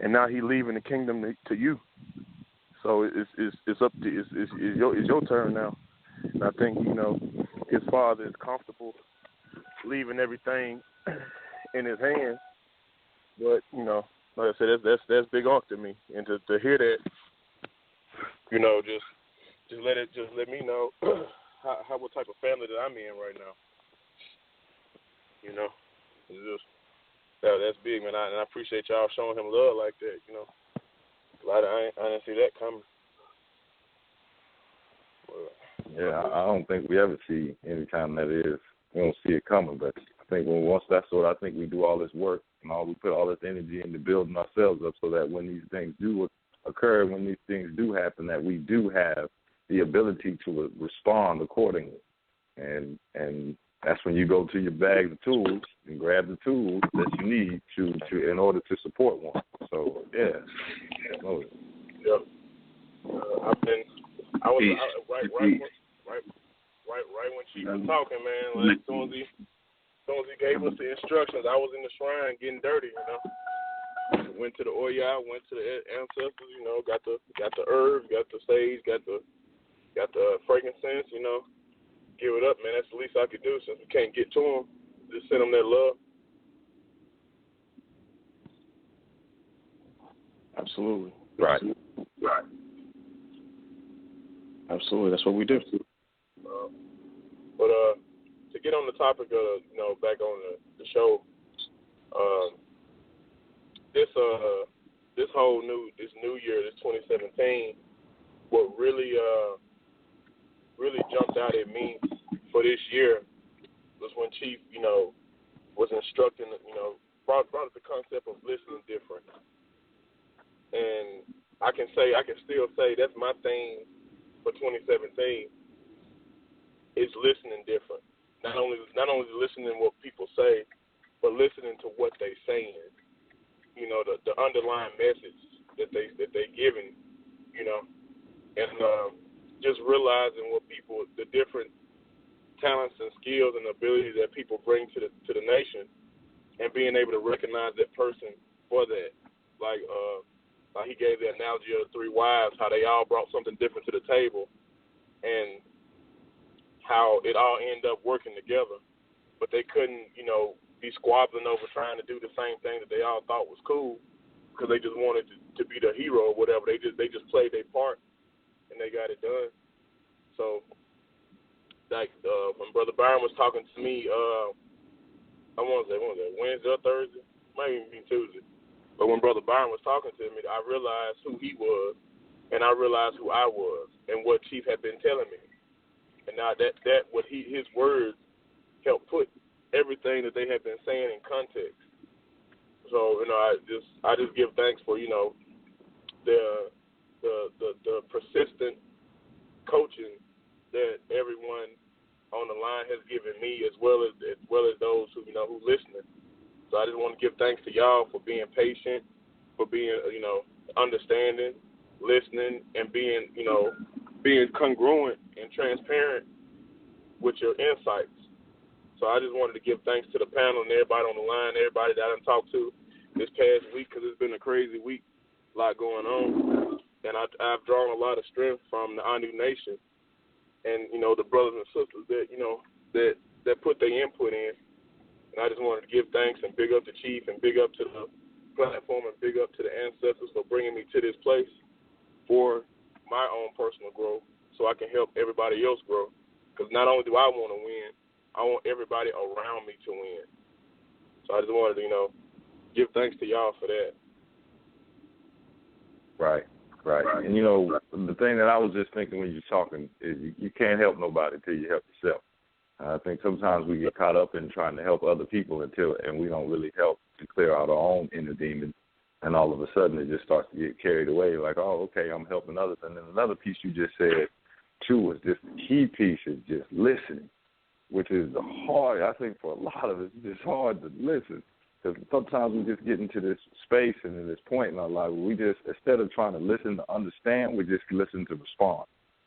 and now he leaving the kingdom to you. So it's up to it's your turn now. And I think, you know, his father is comfortable leaving everything in his hands. But, you know, like I said, that's big art to me. And to hear that, you know, just let me know how what type of family that I'm in right now. You know, it's just that's big, man. And I appreciate y'all showing him love like that. You know, I didn't see that coming. Yeah, I don't think we ever see any time that is. We don't see it coming, but I think once that's what I think we do all this work and we put all this energy into building ourselves up so that when these things do occur, when these things do happen, that we do have the ability to respond accordingly. And that's when you go to your bag of tools and grab the tools that you need to in order to support one. So yeah. I was right when she was talking, man. Like as soon as he gave us the instructions, I was in the shrine getting dirty, you know. Went to the Oya, went to the ancestors, you know. Got the herbs, got the sage, got the frankincense, you know. Give it up, man. That's the least I could do since we can't get to them. Just send them that love. Absolutely. Right. Absolutely. That's what we do. But to get on the topic of, you know, back on the show, this new year, this 2017, what really jumped out at me for this year was when Chief, you know, was instructing, you know, brought up the concept of listening different. And I can still say that's my theme for 2017 is listening different. Not only listening to what people say, but listening to what they're saying. You know, the underlying message that they giving, you know, and just realizing what people, the different talents and skills and abilities that people bring to the nation, and being able to recognize that person for that. Like he gave the analogy of the three wives, how they all brought something different to the table, and how it all ended up working together, but they couldn't, you know, be squabbling over trying to do the same thing that they all thought was cool because they just wanted to be the hero or whatever. They just played their part and they got it done. So, like when Brother Byron was talking to me, I want to say Wednesday or Thursday, might even be Tuesday. But when Brother Byron was talking to me, I realized who he was, and I realized who I was, and what Chief had been telling me. And now his words helped put everything that they had been saying in context. So, you know, I just give thanks for, you know, the persistent coaching that everyone on the line has given me, as well as those who, you know, who listening. So I just want to give thanks to y'all for being patient, for being, you know, understanding, listening, and being, you know, being congruent and transparent with your insights. So I just wanted to give thanks to the panel and everybody on the line, everybody that I done talked to this past week, because it's been a crazy week, a lot going on. and I've drawn a lot of strength from the Anu Nation, and the brothers and sisters that that put their input in. And I just wanted to give thanks and big up the Chief and big up to the platform and big up to the ancestors for bringing me to this place for my own personal growth, so I can help everybody else grow. Because not only do I want to win, I want everybody around me to win. So I just wanted to, give thanks to y'all for that. Right. And, the thing that I was just thinking when you're talking is you can't help nobody until you help yourself. I think sometimes we get caught up in trying to help other people and we don't really help to clear out our own inner demons. And all of a sudden it just starts to get carried away like, oh, okay, I'm helping others. And then another piece you just said, too, was just the key piece is just listening, which is the hard. I think for a lot of us, it's just hard to listen. Because sometimes we just get into this space and in this point in our life where we just, instead of trying to listen to understand, we just listen to respond.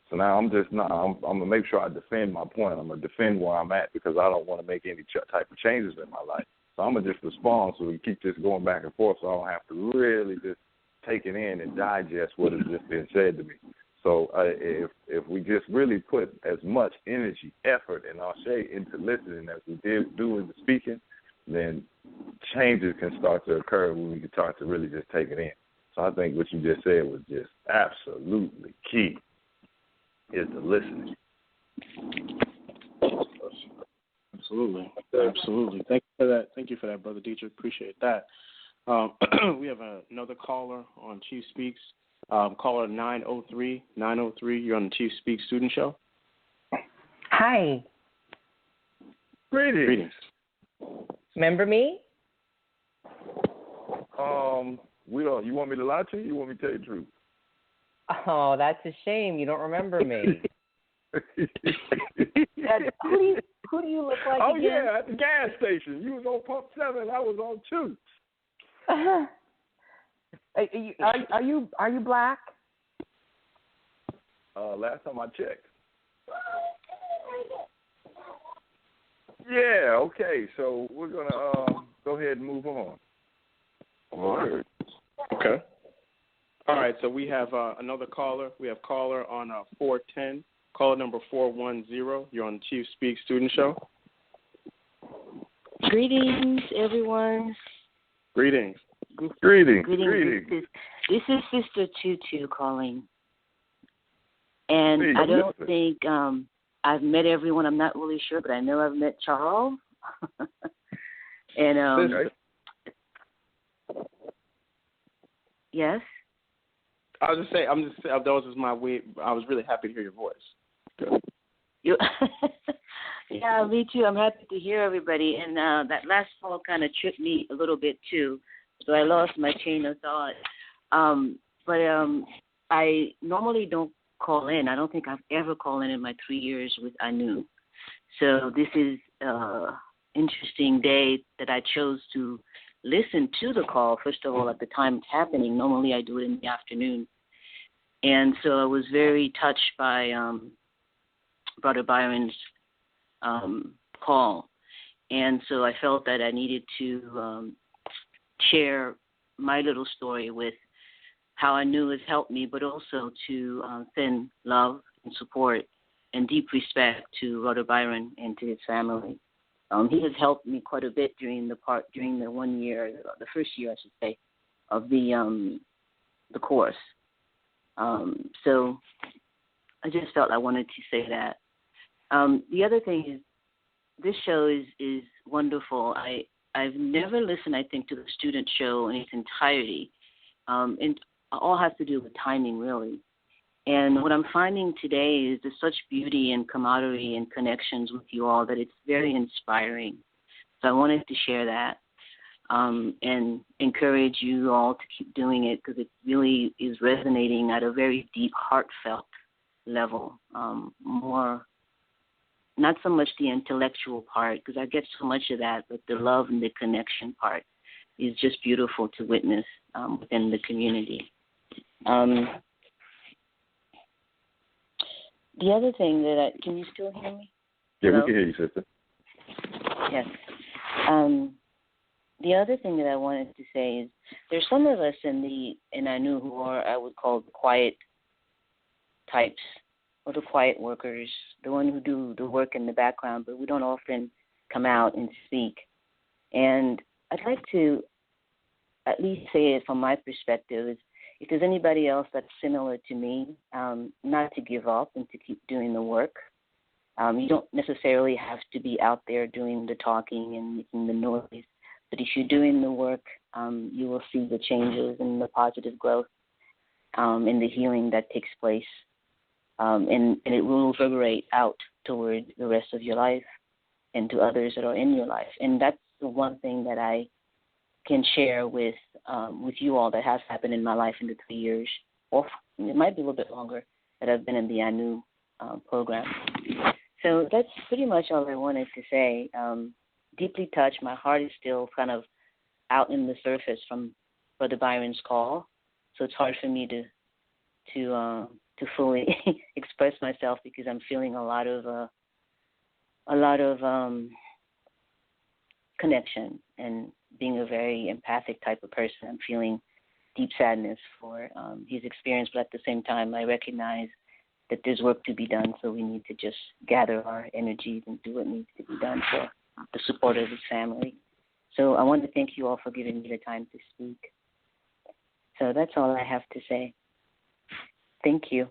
So now I'm going to make sure I defend my point. I'm going to defend where I'm at because I don't want to make any type of changes in my life. So I'm going to just respond so we keep just going back and forth so I don't have to really just take it in and digest what has just been said to me. So if we just really put as much energy, effort, and our shade into listening as we do in the speaking, then changes can start to occur when we can start to really just take it in. So I think what you just said was just absolutely key, is the listening. Absolutely. Thank you for that, Brother Dietrich. Appreciate that. We have another caller on Chief Speaks. Caller 903. You're on the Chief Speaks Student Show. Hi. Greetings. Remember me? We don't. You want me to lie to you? You want me to tell you the truth? Oh, that's a shame. You don't remember me. Who do you look like again? Yeah, at the gas station. You was on pump 7. I was on 2. Are you black? Last time I checked. Yeah. Okay. So we're gonna go ahead and move on. All right. Okay. All right. So we have another caller. We have caller on 410. Caller number 410. You're on the Chief Speaks Student Show. Greetings, everyone. Greetings. Greetings. This is Sister Tutu calling. And hey, I don't think I've met everyone. I'm not really sure, but I know I've met Charles. And yes. I was just saying. That was just my way. I was really happy to hear your voice. Good. Yeah, me too. I'm happy to hear everybody. And that last call kind of tripped me a little bit too, so I lost my chain of thought. But I normally don't call in. I don't think I've ever called in my 3 years with Anu. So this is interesting day that I chose to listen to the call, first of all, at the time it's happening. Normally I do it in the afternoon. And so I was very touched by Brother Byron's call. And so I felt that I needed to share my little story with how I knew it helped me, but also to send love and support and deep respect to Brother Byron and to his family. He has helped me quite a bit during the 1 year, the first year I should say, of the course. So I just felt I wanted to say that. The other thing is, this show is wonderful. I've never listened, I think, to the student show in its entirety. And all has to do with timing, really. And what I'm finding today is there's such beauty and camaraderie and connections with you all that it's very inspiring. So I wanted to share that and encourage you all to keep doing it because it really is resonating at a very deep, heartfelt level. More, not so much the intellectual part because I get so much of that, but the love and the connection part is just beautiful to witness within the community. The other thing that can you still hear me? Yeah, Hello? we can hear you, sister. Yes. the other thing that I wanted to say is there's some of us in Anu who are, I would call, the quiet types or the quiet workers, the one who do the work in the background, but we don't often come out and speak. And I'd like to at least say it from my perspective is if there's anybody else that's similar to me, not to give up and to keep doing the work. You don't necessarily have to be out there doing the talking and making the noise, but if you're doing the work, you will see the changes and the positive growth and the healing that takes place. And it will reverberate out toward the rest of your life and to others that are in your life. And that's the one thing that I can share with you all that has happened in my life in the 3 years, or it might be a little bit longer, that I've been in the ANU program. So that's pretty much all I wanted to say. Deeply touched. My heart is still kind of out in the surface from Brother Byron's call, so it's hard for me to fully express myself because I'm feeling a lot of connection, and being a very empathic type of person, I'm feeling deep sadness for his experience, but at the same time, I recognize that there's work to be done, so we need to just gather our energies and do what needs to be done for the support of his family. So I want to thank you all for giving me the time to speak. So that's all I have to say. Thank you.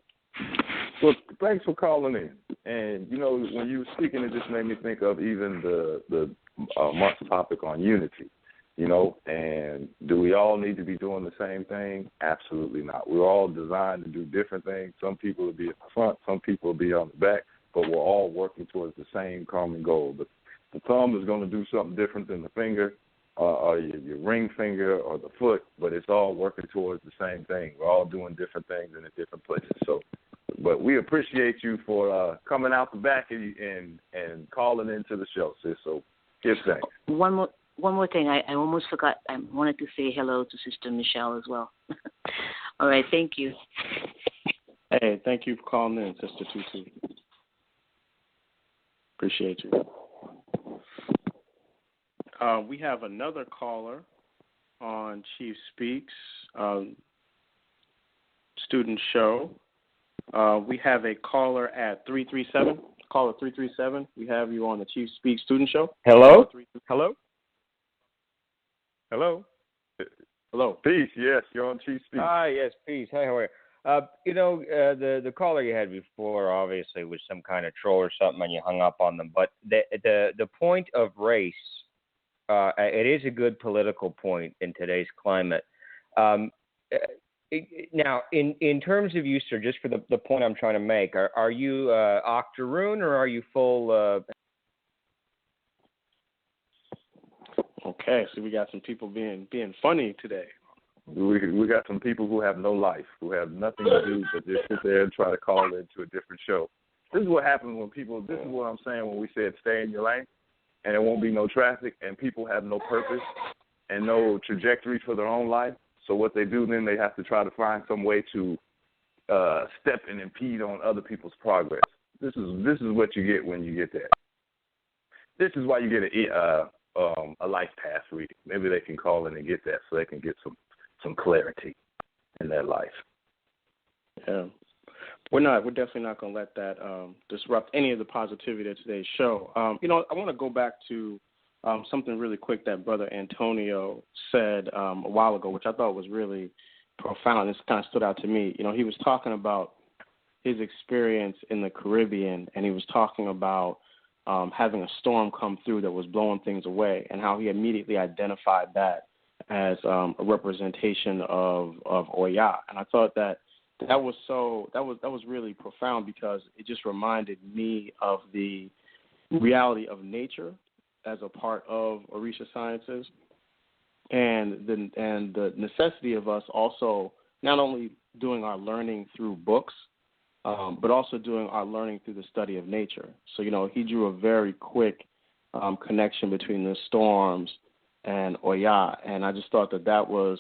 Well, thanks for calling in. And, you know, when you were speaking, it just made me think of even the month's topic on unity, you know, and do we all need to be doing the same thing? Absolutely not. We're all designed to do different things. Some people will be at the front, some people will be on the back, but we're all working towards the same common goal. The thumb is going to do something different than the finger or your ring finger or the foot, but it's all working towards the same thing. We're all doing different things in different places. So, but we appreciate you for coming out the back and calling into the show, sis. So give thanks. One more thing. I almost forgot. I wanted to say hello to Sister Michelle as well. All right. Thank you. Hey, thank you for calling in, Sister Tutu. Appreciate you. We have another caller on Chief Speaks student show. We have a caller at 337. Caller 337. We have you on the Chief Speaks student show. Hello? Hello? Hello? Hello. Peace, yes, you're on Chief Speaks. Hi, yes, peace. Hi, how are you? The caller you had before obviously was some kind of troll or something, and you hung up on them. But the point of race, it is a good political point in today's climate. Now, in terms of you, sir, just for the point I'm trying to make, are you octoroon or are you full? Okay, so we got some people being funny today. We got some people who have no life, who have nothing to do but just sit there and try to call into a different show. This is what happens when people, this is what I'm saying when we said stay in your lane and there won't be no traffic and people have no purpose and no trajectory for their own life. So what they do then, they have to try to find some way to step and impede on other people's progress. This is what you get when you get that. This is why you get a life path reading. Maybe they can call in and get that so they can get some clarity in their life. Yeah. We're definitely not going to let that disrupt any of the positivity of today's show. I want to go back to something really quick that Brother Antonio said a while ago, which I thought was really profound. This kind of stood out to me. He was talking about his experience in the Caribbean, and he was talking about having a storm come through that was blowing things away, and how he immediately identified that as a representation of Oya. And I thought that was really profound, because it just reminded me of the reality of nature as a part of Orisha sciences, and the necessity of us also not only doing our learning through books, but also doing our learning through the study of nature. So, he drew a very quick connection between the storms and Oya, and I just thought that was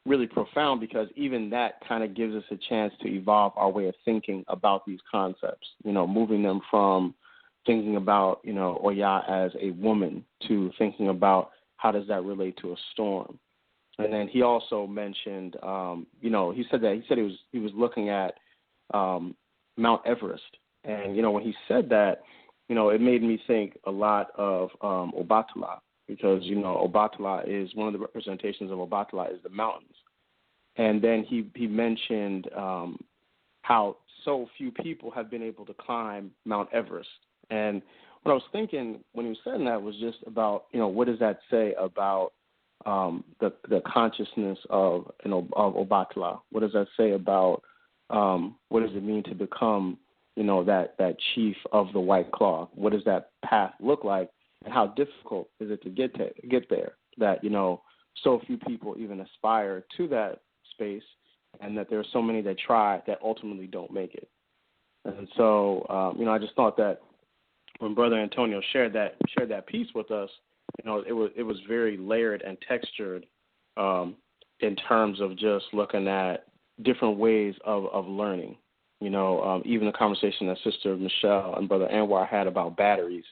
really profound, because even that kind of gives us a chance to evolve our way of thinking about these concepts, moving them from thinking about, Oya as a woman to thinking about how does that relate to a storm? And then he also mentioned, he said he was looking at Mount Everest. And, when he said that, it made me think a lot of Obatala, because, Obatala is one of the representations of Obatala is the mountains. And then he mentioned how so few people have been able to climb Mount Everest. And what I was thinking when he was saying that was just about, what does that say about the consciousness of Obatala? What does that say about what does it mean to become, that chief of the White Claw? What does that path look like, and how difficult is it to get there? That so few people even aspire to that space, and that there are so many that try that ultimately don't make it. And so, I just thought that when Brother Antonio shared that piece with us, it was very layered and textured in terms of just looking at different ways of learning. Even the conversation that Sister Michelle and Brother Anwar had about batteries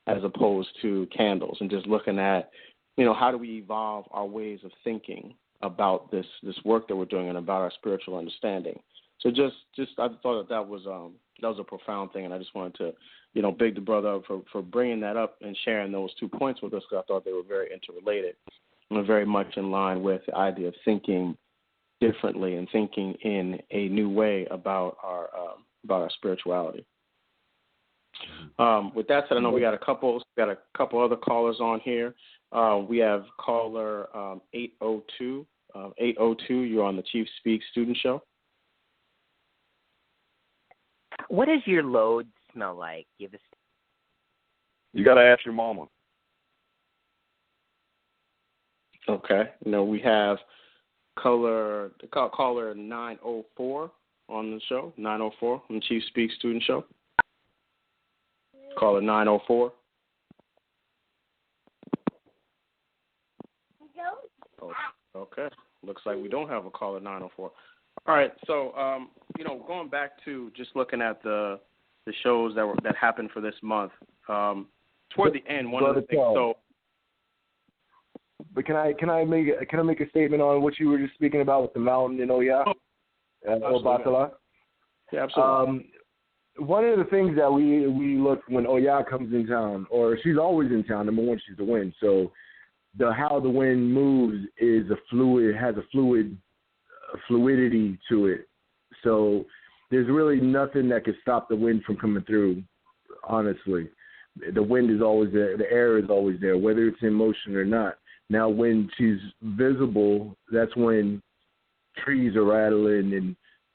as opposed to candles, and just looking at, how do we evolve our ways of thinking about this work that we're doing and about our spiritual understanding. So just I thought that was a profound thing, and I just wanted to, big the brother up for bringing that up and sharing those 2 points with us, because I thought they were very interrelated and very much in line with the idea of thinking differently and thinking in a new way about our spirituality. With that said, I know we got a couple other callers on here. We have caller 802. 802, you're on the Chief Speak Student Show. What does your load smell like? Give us. You got to ask your mama. Okay. We have caller 904 on the show. 904 on the Chief Speak Student Show. Caller 904. Oh, okay. Looks like we don't have a caller 904. All right. So, going back to just looking at the shows that happened for this month. Toward the end, one of the things. But can I make a statement on what you were just speaking about with the mountain in Oya? Obatala? Yeah, absolutely. One of the things that we look when Oya comes in town, or she's always in town. Number one, she's the wind. So how the wind moves has a fluidity to it. So there's really nothing that could stop the wind from coming through, honestly. The wind is always there. The air is always there, whether it's in motion or not. Now, when she's visible, that's when trees are rattling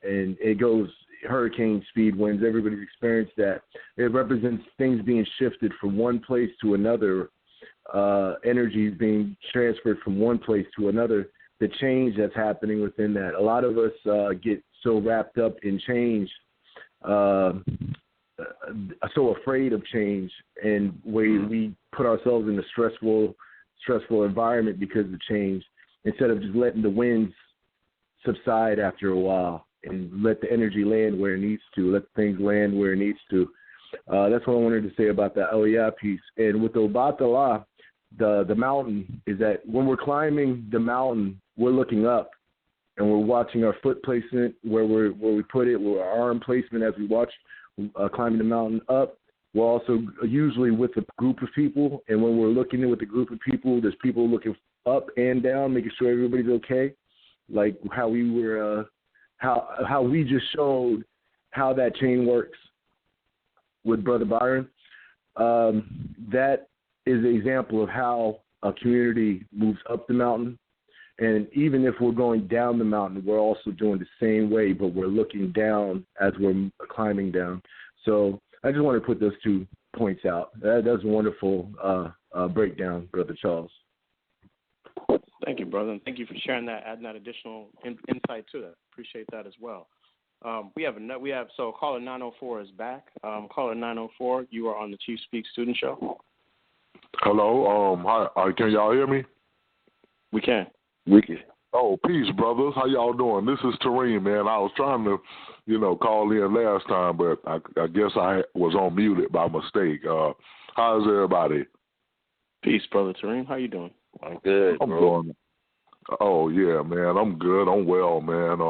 and it goes hurricane speed winds. Everybody's experienced that. It represents things being shifted from one place to another, energy being transferred from one place to another, the change that's happening within that. A lot of us get so wrapped up in change, so afraid of change, and we put ourselves in a stressful environment because of change, instead of just letting the winds subside after a while and let the energy land where it needs to, let things land where it needs to. That's what I wanted to say about the Oya piece. And with the Obatala, the mountain, is that when we're climbing the mountain, we're looking up and we're watching our foot placement, where we put it, where our arm placement as we watch climbing the mountain up. We're also usually with a group of people, and when we're looking with a group of people, there's people looking up and down, making sure everybody's okay. Like how we were, how we just showed how that chain works with Brother Byron. That is an example of how a community moves up the mountain. And even if we're going down the mountain, we're also doing the same way, but we're looking down as we're climbing down. So I just want to put those 2 points out. That was a wonderful breakdown, Brother Charles. Thank you, brother, and thank you for sharing that, adding that additional insight to that. Appreciate that as well. So caller 904 is back. Caller 904, you are on the Chief Speak Student Show. Hello. Hi. Can y'all hear me? We can. Oh, peace, brothers. How y'all doing? This is Tareem, man. I was trying to, call in last time, but I guess I was unmuted by mistake. How's everybody? Peace, Brother Tareem. How you doing? I'm good, I'm bro. doing. Oh yeah, man. I'm good. I'm well, man.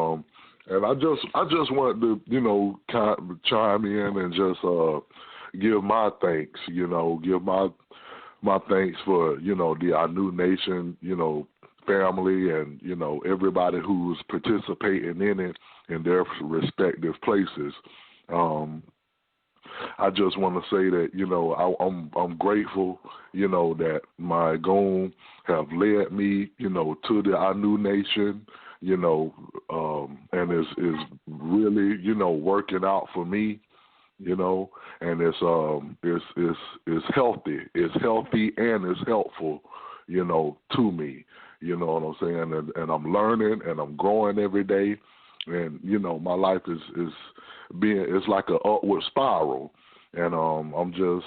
And I just wanted to, chime in and just give my thanks. Give my thanks for the Anu Nation, family, and everybody who's participating in it in their respective places. I just want to say that I'm grateful that my goon have led me to the Anu Nation and is really working out for me. And it's healthy. It's healthy and it's helpful, to me. You know what I'm saying? And I'm learning and I'm growing every day. And, my life is it's like an upward spiral. And I'm just,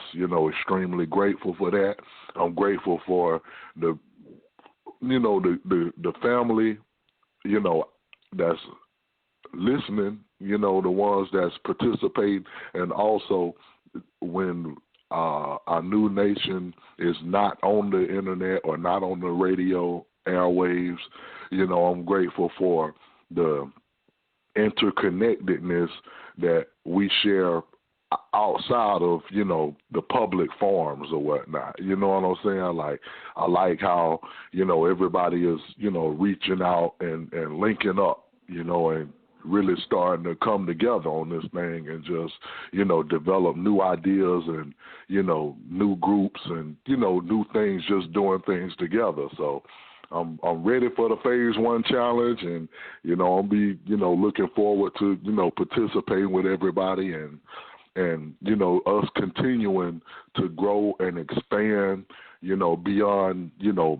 extremely grateful for that. I'm grateful for the family, that's listening, the ones that's participating, and also when our new nation is not on the internet or not on the radio airwaves, I'm grateful for the interconnectedness that we share outside of, the public forums or whatnot. You know what I'm saying? Like, I like how, everybody is, reaching out and linking up, and really starting to come together on this thing and just, develop new ideas and, new groups and, new things, just doing things together. So I'm ready for the phase 1 challenge, and, I'll be, looking forward to, participating with everybody and us continuing to grow and expand, beyond,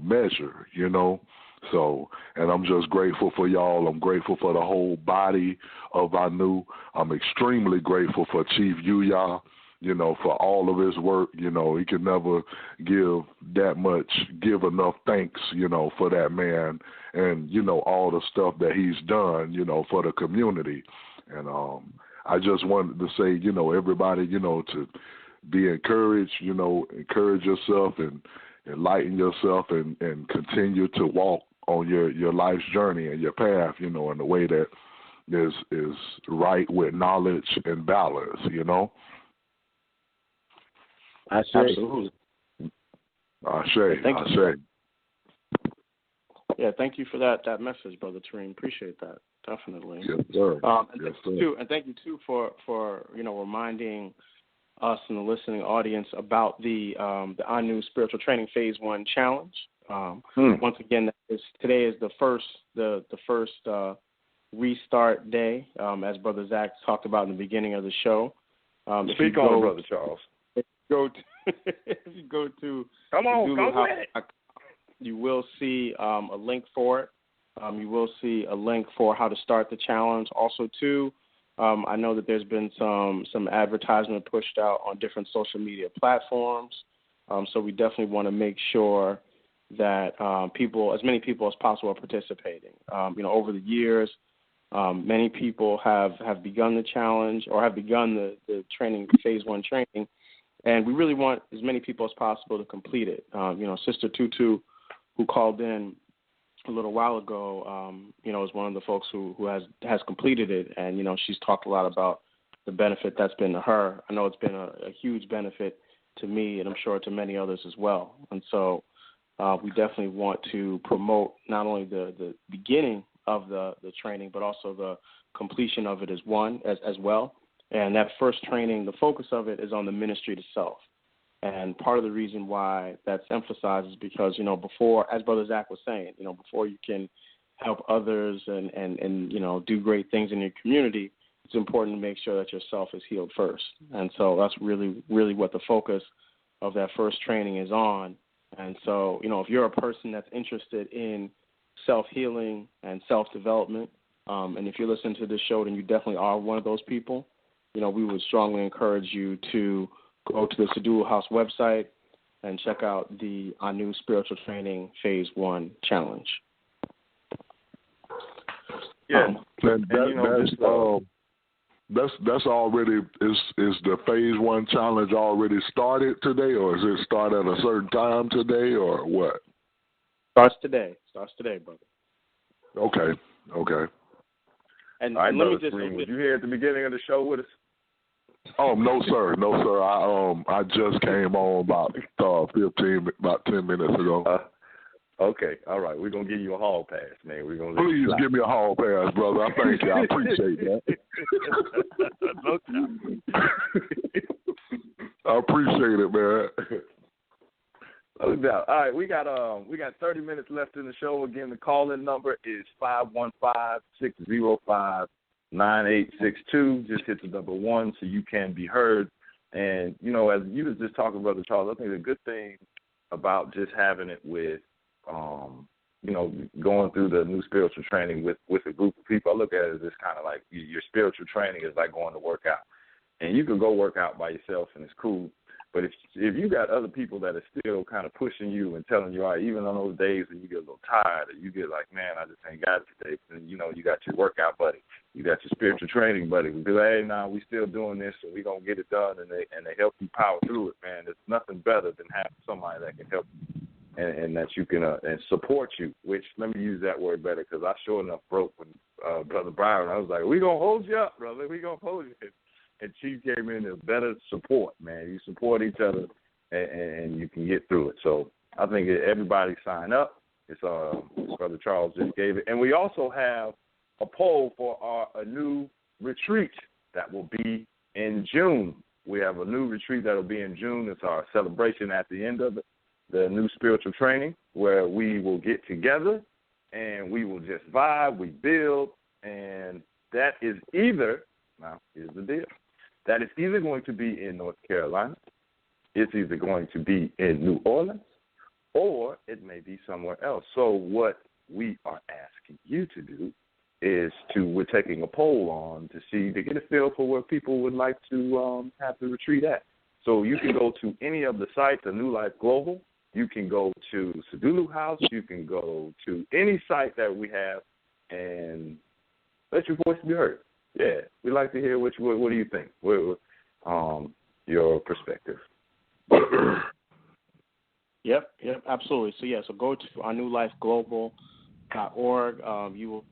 measure, So, and I'm just grateful for y'all. I'm grateful for the whole body of Anu. I'm extremely grateful for Chief Yuya, for all of his work. He can never give enough thanks, for that man and, all the stuff that he's done, for the community. And I just wanted to say, everybody, to be encouraged, encourage yourself and enlighten yourself and continue to walk on your life's journey and your path, in a way that is right with knowledge and balance, Absolutely. Ashe. Yeah, thank you for that message, Brother Tareem. Appreciate that. Definitely. Yes, sir. And thank you too for reminding us and the listening audience about the Anu Spiritual Training Phase 1 Challenge. Once again, today is the first restart day, as Brother Zach talked about in the beginning of the show. Speak on, Brother Charles. If you go to come with it. You will see a link for it. You will see a link for how to start the challenge. Also, too, I know that there's been some advertisement pushed out on different social media platforms. So we definitely want to make sure that as many people as possible are participating. Over the years, many people have begun the challenge or have begun the training, Phase 1 training, and we really want as many people as possible to complete it. Sister Tutu, who called in a little while ago, is one of the folks who has completed it, and she's talked a lot about the benefit that's been to her. I know it's been a huge benefit to me, and I'm sure to many others as well. And so we definitely want to promote not only the beginning of the training, but also the completion of it as well. And that first training, the focus of it is on the ministry to self. And part of the reason why that's emphasized is because, before, as Brother Zach was saying, before you can help others and do great things in your community, it's important to make sure that yourself is healed first. And so that's really, really what the focus of that first training is on. And so, if you're a person that's interested in self-healing and self-development, and if you're listening to this show, then you definitely are one of those people, we would strongly encourage you to go to the Sadulu House website and check out the Anu Spiritual Training Phase 1 Challenge. Yeah, that's already is the Phase 1 challenge already started today, or is it start at a certain time today, or what? Starts today, brother. Okay. And, all right, and let me Brother just Scream, was you here at the beginning of the show with us? No sir. I just came on about 10 minutes ago. Okay, all right. We're gonna give you a hall pass, man. We're gonna Please give me a hall pass, brother. I thank you. I appreciate that. No time. I appreciate it, man. No doubt. All right, we got 30 minutes left in the show. Again, the call-in number is 515-605-9862. Just hit the number 1 so you can be heard. And as you was just talking, Brother Charles, I think the good thing about just having it with going through the new spiritual training with a group of people, I look at it as just kind of like your spiritual training is like going to work out. And you can go work out by yourself and it's cool. But if you got other people that are still kind of pushing you and telling you, all right, even on those days when you get a little tired or you get like, man, I just ain't got it today, then, you got your workout buddy, you got your spiritual training buddy who be like, hey, we still doing this and we going to get it done, and they help you power through it, man. There's nothing better than having somebody that can help you. And that you can and support you, which let me use that word better because I sure enough broke when Brother Byron. I was like, we going to hold you up, brother. We going to hold you. And Chief came in as better support, man. You support each other and you can get through it. So I think everybody sign up. It's Brother Charles just gave it. And we also have a poll for a new retreat that will be in June. We have a new retreat that will be in June. It's our celebration at the end of it. The new spiritual training where we will get together and we will just vibe, we build, and that is either, now here's the deal, that is either going to be in North Carolina, it's either going to be in New Orleans, or it may be somewhere else. So what we are asking you to do is we're taking a poll on to get a feel for where people would like to have the retreat at. So you can go to any of the sites, the New Life Global. You can go to Sadulu House. You can go to any site that we have and let your voice be heard. Yeah, we'd like to hear what do you think? Your perspective. Yep, absolutely. So go to our newlifeglobal.org. You will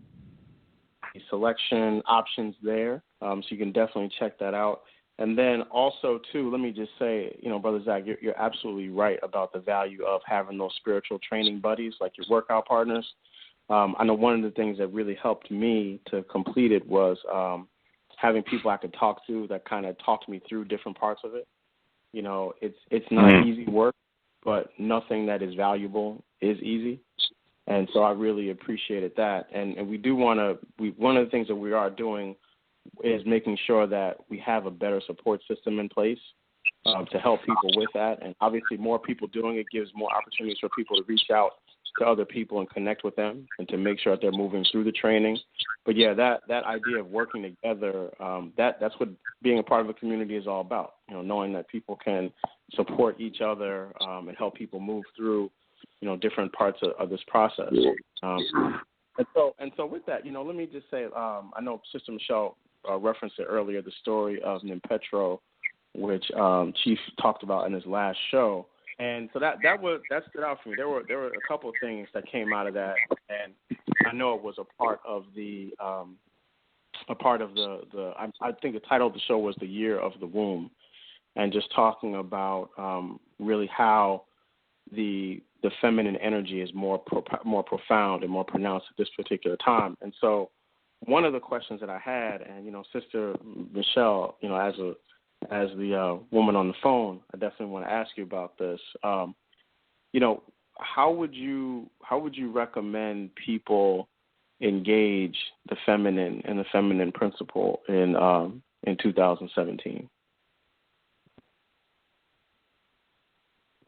see selection options there, so you can definitely check that out. And then also, too, let me just say, Brother Zach, you're absolutely right about the value of having those spiritual training buddies, like your workout partners. I know one of the things that really helped me to complete it was having people I could talk to that kind of talked me through different parts of it. It's not easy work, but nothing that is valuable is easy. And so I really appreciated that. And we do one of the things that we are doing is making sure that we have a better support system in place to help people with that. And obviously more people doing it gives more opportunities for people to reach out to other people and connect with them and to make sure that they're moving through the training. But, yeah, that idea of working together, that's what being a part of a community is all about, knowing that people can support each other and help people move through, different parts of this process. And so with that, let me just say, I know Sister Michelle referenced it earlier, the story of Nimpetro, which Chief talked about in his last show, and so that stood out for me. There were a couple of things that came out of that, and I know it was a part of the I think the title of the show was The Year of the Womb, and just talking about really how the feminine energy is more profound and more pronounced at this particular time. And so one of the questions that I had, and Sister Michelle, as the woman on the phone, I definitely want to ask you about this. How would you recommend people engage the feminine and the feminine principle in 2017?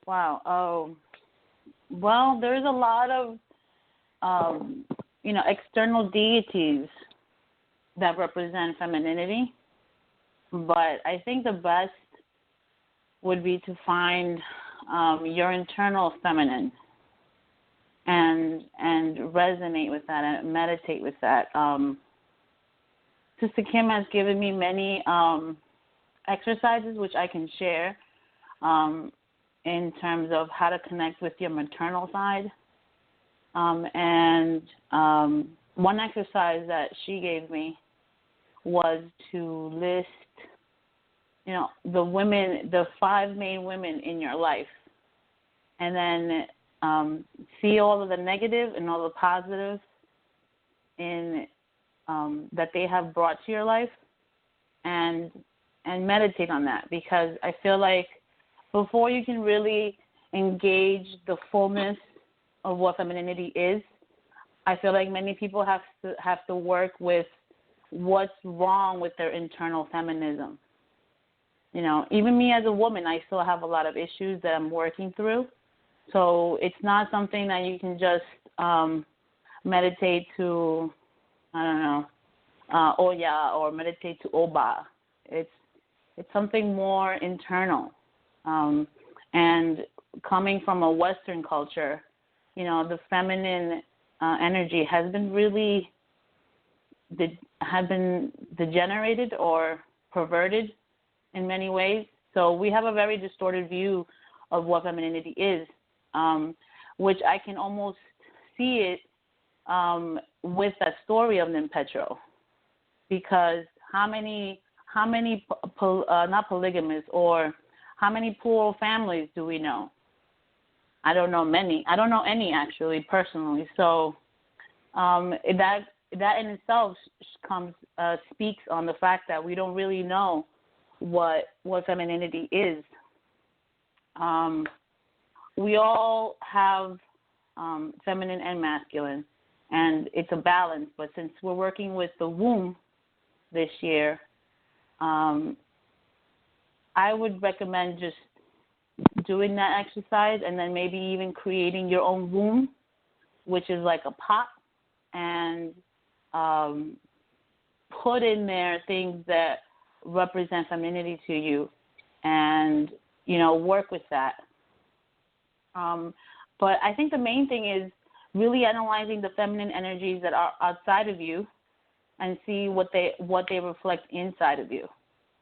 Wow. Well, there's a lot of external deities that represent femininity, but I think the best would be to find your internal feminine and resonate with that and meditate with that. Sister Kim has given me many exercises which I can share in terms of how to connect with your maternal side And one exercise that she gave me was to list, the 5 main women in your life, and then see all of the negative and all the positives in that they have brought to your life, and meditate on that, because I feel like before you can really engage the fullness of what femininity is, I feel like many people have to work with what's wrong with their internal feminism. Even me as a woman, I still have a lot of issues that I'm working through. So it's not something that you can just meditate to, I don't know, Oya, or meditate to Oba. It's something more internal. And coming from a Western culture, the feminine energy has been really degenerated or perverted in many ways. So we have a very distorted view of what femininity is, which I can almost see it with that story of Nimpetro, because how many not polygamous, or how many plural families do we know? I don't know many. I don't know any, actually, personally. So that in itself speaks on the fact that we don't really know what femininity is. We all have feminine and masculine, and it's a balance. But since we're working with the womb this year, I would recommend just doing that exercise, and then maybe even creating your own womb, which is like a pot, and put in there things that represent femininity to you, and work with that. But I think the main thing is really analyzing the feminine energies that are outside of you, and see what they reflect inside of you.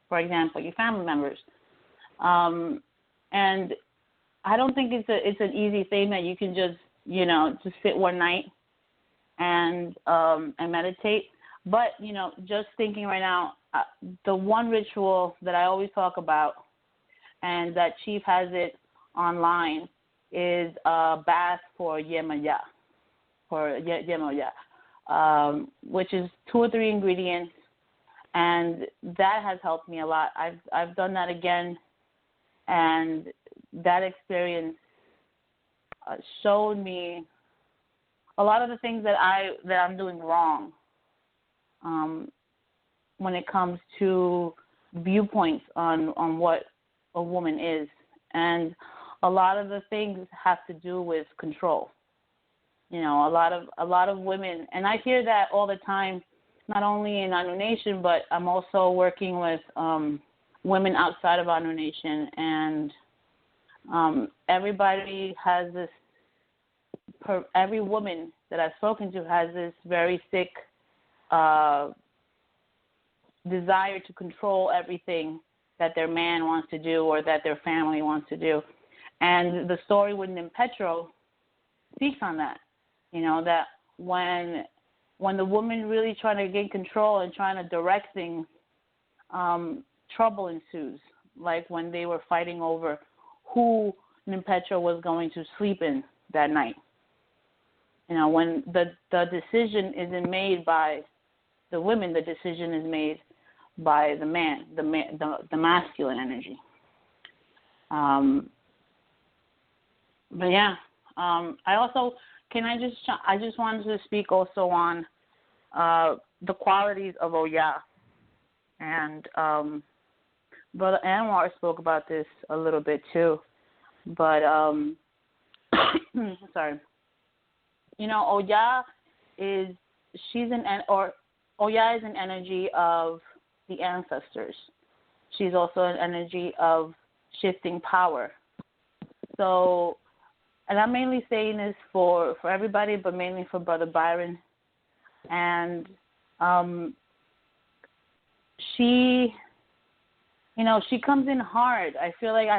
For example, your family members. And I don't think it's an easy thing that you can just just sit one night and meditate. But just thinking right now, the one ritual that I always talk about, and that Chief has it online, is a bath for Yemaya, which is 2 or 3 ingredients, and that has helped me a lot. I've done that again, and that experience showed me a lot of the things that I'm doing wrong when it comes to viewpoints on what a woman is, and a lot of the things have to do with control. A lot of women, and I hear that all the time, not only in Anu Nation, but I'm also working with women outside of Anu Nation, and everybody has this. Every woman that I've spoken to has this very sick desire to control everything that their man wants to do or that their family wants to do, and the story with Nimpetro speaks on that. That when the woman really trying to gain control and trying to direct things, trouble ensues. Like when they were fighting over who Nimpetro was going to sleep in that night. When the decision isn't made by the women, the decision is made by the man, the masculine energy. But yeah, I just wanted to speak also on the qualities of Oya, and Brother Anwar spoke about this a little bit too, but sorry. Oya is Oya is an energy of the ancestors. She's also an energy of shifting power. So, and I'm mainly saying this for everybody, but mainly for Brother Byron. And she comes in hard. I feel like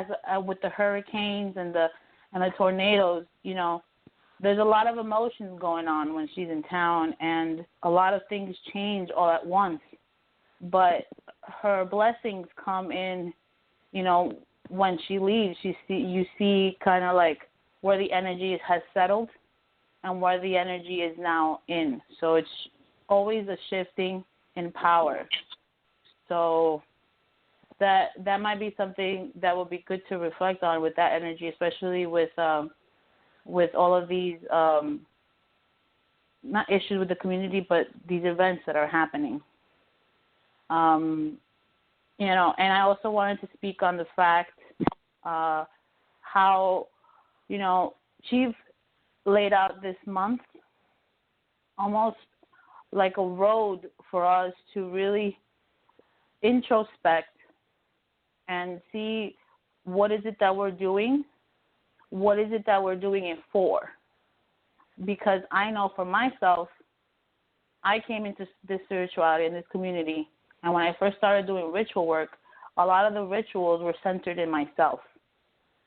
with the hurricanes and the tornadoes, there's a lot of emotions going on when she's in town, and a lot of things change all at once. But her blessings come in, when she leaves. You see kind of like where the energy has settled and where the energy is now in. So it's always a shifting in power. So that might be something that would be good to reflect on with that energy, especially with all of these not issues with the community, but these events that are happening. And I also wanted to speak on the fact how, Chief laid out this month almost like a road for us to really introspect and see what is it that we're doing, what is it that we're doing it for. Because I know for myself, I came into this spirituality and this community, and when I first started doing ritual work, a lot of the rituals were centered in myself,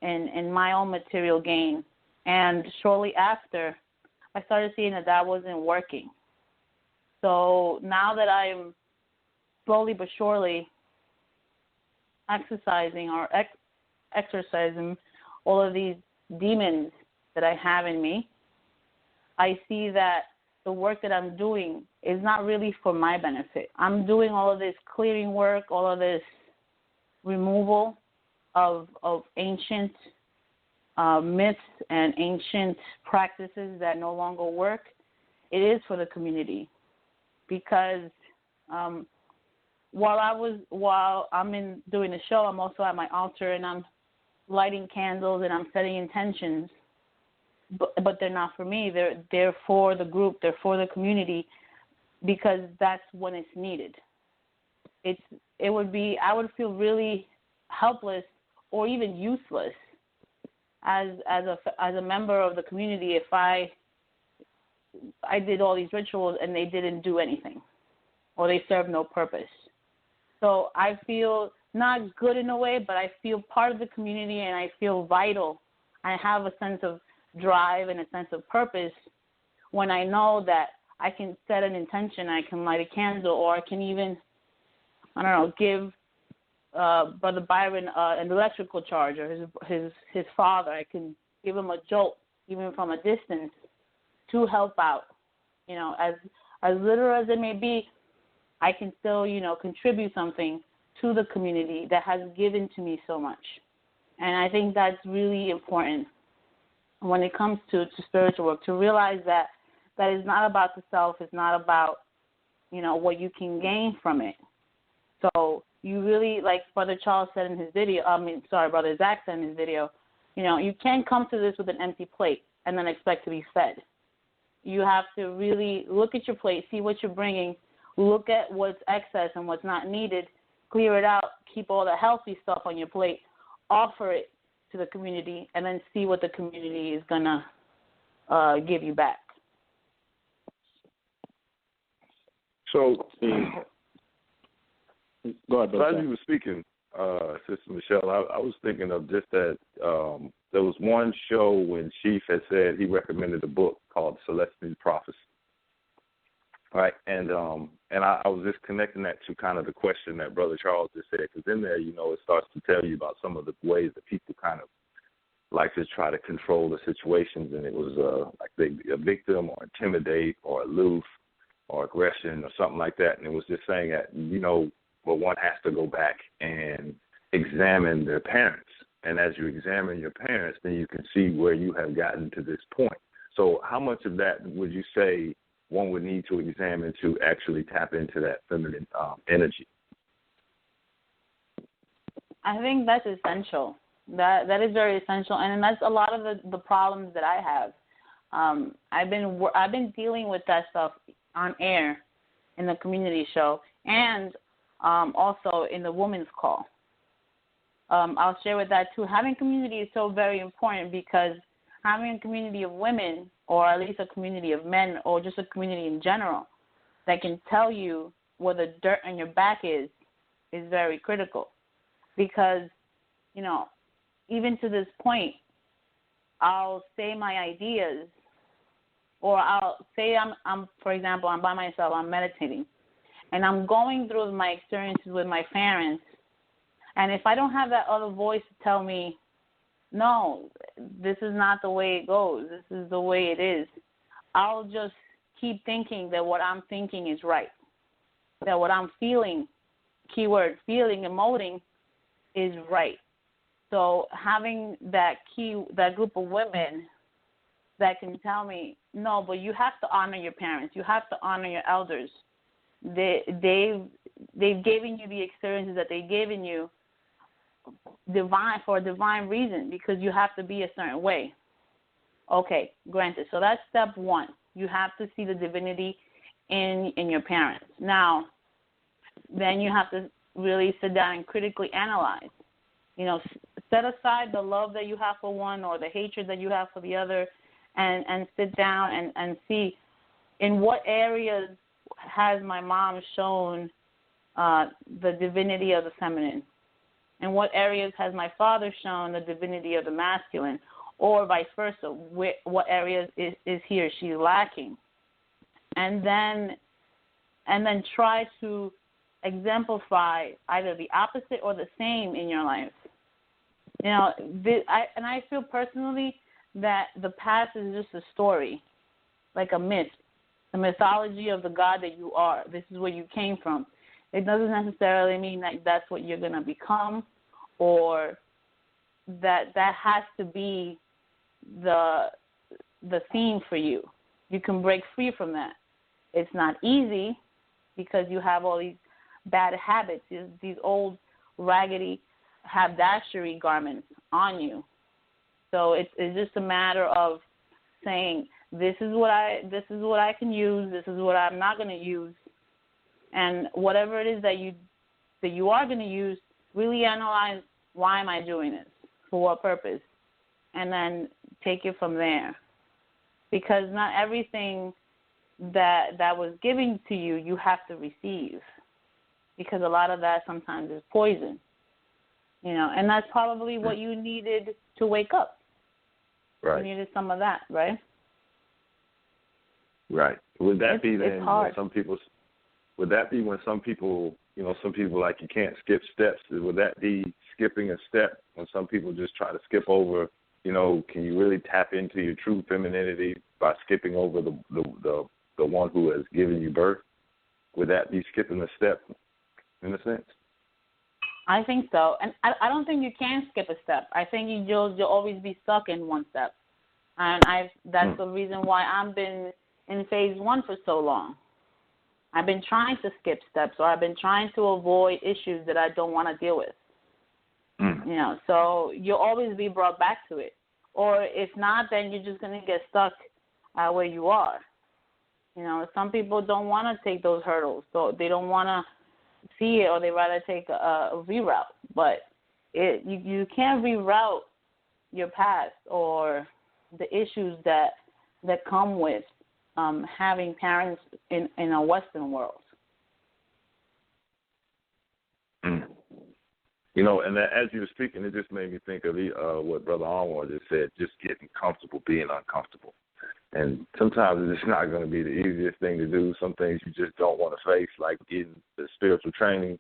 in my own material gain. And shortly after, I started seeing that wasn't working. So now that I'm slowly but surely exercising all of these demons that I have in me, I see that the work that I'm doing is not really for my benefit. I'm doing all of this clearing work, all of this removal of ancient myths and ancient practices that no longer work. It is for the community, because while I'm doing the show, I'm also at my altar and I'm lighting candles and I'm setting intentions. But they're not for me. They're for the group. They're for the community, because that's when it's needed. I would feel really helpless or even useless as a member of the community if I did all these rituals and they didn't do anything, or they served no purpose. So I feel not good in a way, but I feel part of the community and I feel vital. I have a sense of drive and a sense of purpose when I know that I can set an intention, I can light a candle, or I can even, give Brother Byron an electrical charge, or his father. I can give him a jolt, even from a distance, to help out. As little as it may be, I can still, contribute something to the community that has given to me so much. And I think that's really important when it comes to spiritual work, to realize that is not about the self, it's not about, what you can gain from it. So you really, like Brother Charles said in his video, Brother Zach said in his video, you can't come to this with an empty plate and then expect to be fed. You have to really look at your plate, see what you're bringing, look at what's excess and what's not needed, clear it out, keep all the healthy stuff on your plate, offer it to the community, and then see what the community is going to give you back. So, go ahead, as you were speaking, Sister Michelle, I was thinking of just that there was one show when Chief had said he recommended a book called Celestial Prophecy. Right, and I was just connecting that to kind of the question that Brother Charles just said, because in there, it starts to tell you about some of the ways that people kind of like to try to control the situations, and it was like they be a victim or intimidate or aloof or aggression or something like that, and it was just saying that, one has to go back and examine their parents, and as you examine your parents, then you can see where you have gotten to this point. So how much of that would you say one would need to examine to actually tap into that feminine energy? I think that's essential. That is very essential, and that's a lot of the problems that I have. I've been dealing with that stuff on air in the community show, and also in the women's call. I'll share with that too. Having community is so very important, because having a community of women, or at least a community of men, or just a community in general that can tell you where the dirt on your back is very critical. Because, even to this point, I'll say my ideas or I'll say I'm for example, I'm by myself, I'm meditating, and I'm going through my experiences with my parents, and if I don't have that other voice to tell me, no, this is not the way it goes, this is the way it is, I'll just keep thinking that what I'm thinking is right, that what I'm feeling, keyword feeling, emoting, is right. So having that group of women that can tell me, no, but you have to honor your parents, you have to honor your elders. They've given you the experiences that they've given you for a divine reason, because you have to be a certain way. Okay, granted. So that's step one. You have to see the divinity in your parents. Now, then you have to really sit down and critically analyze. Set aside the love that you have for one or the hatred that you have for the other, and sit down and see in what areas has my mom shown the divinity of the feminine, in what areas has my father shown the divinity of the masculine, or vice versa. What areas is he or she lacking, and then try to exemplify either the opposite or the same in your life. I feel personally that the past is just a story, like a myth, the mythology of the God that you are. This is where you came from. It doesn't necessarily mean that that's what you're going to become, or that has to be the theme for you. You can break free from that. It's not easy, because you have all these bad habits, these old raggedy haberdashery garments on you. So it's just a matter of saying, this is what I can use, this is what I'm not going to use, and whatever it is that you are going to use, really analyze, why am I doing this, for what purpose, and then take it from there. Because not everything that was given to you, you have to receive, because a lot of that sometimes is poison. And that's probably what you needed to wake up. Right. You needed some of that, right? Right. Would that be then hard. when some people? Would that be when some people, some people like you can't skip steps? Would that be skipping a step when some people just try to skip over? Can you really tap into your true femininity by skipping over the one who has given you birth? Would that be skipping a step, in a sense? I think so, and I don't think you can skip a step. I think you'll always be stuck in one step, and that's the reason why I've been in phase one for so long. I've been trying to skip steps, or I've been trying to avoid issues that I don't want to deal with. So you'll always be brought back to it, or if not, then you're just going to get stuck where you are. Some people don't want to take those hurdles, so they don't want to see it, or they rather take a reroute. But you can't reroute your past or the issues that come with having parents in a Western world. And that, as you were speaking, it just made me think of what Brother Anwar just said, just getting comfortable being uncomfortable. And sometimes it's not going to be the easiest thing to do. Some things you just don't want to face, like getting the spiritual training.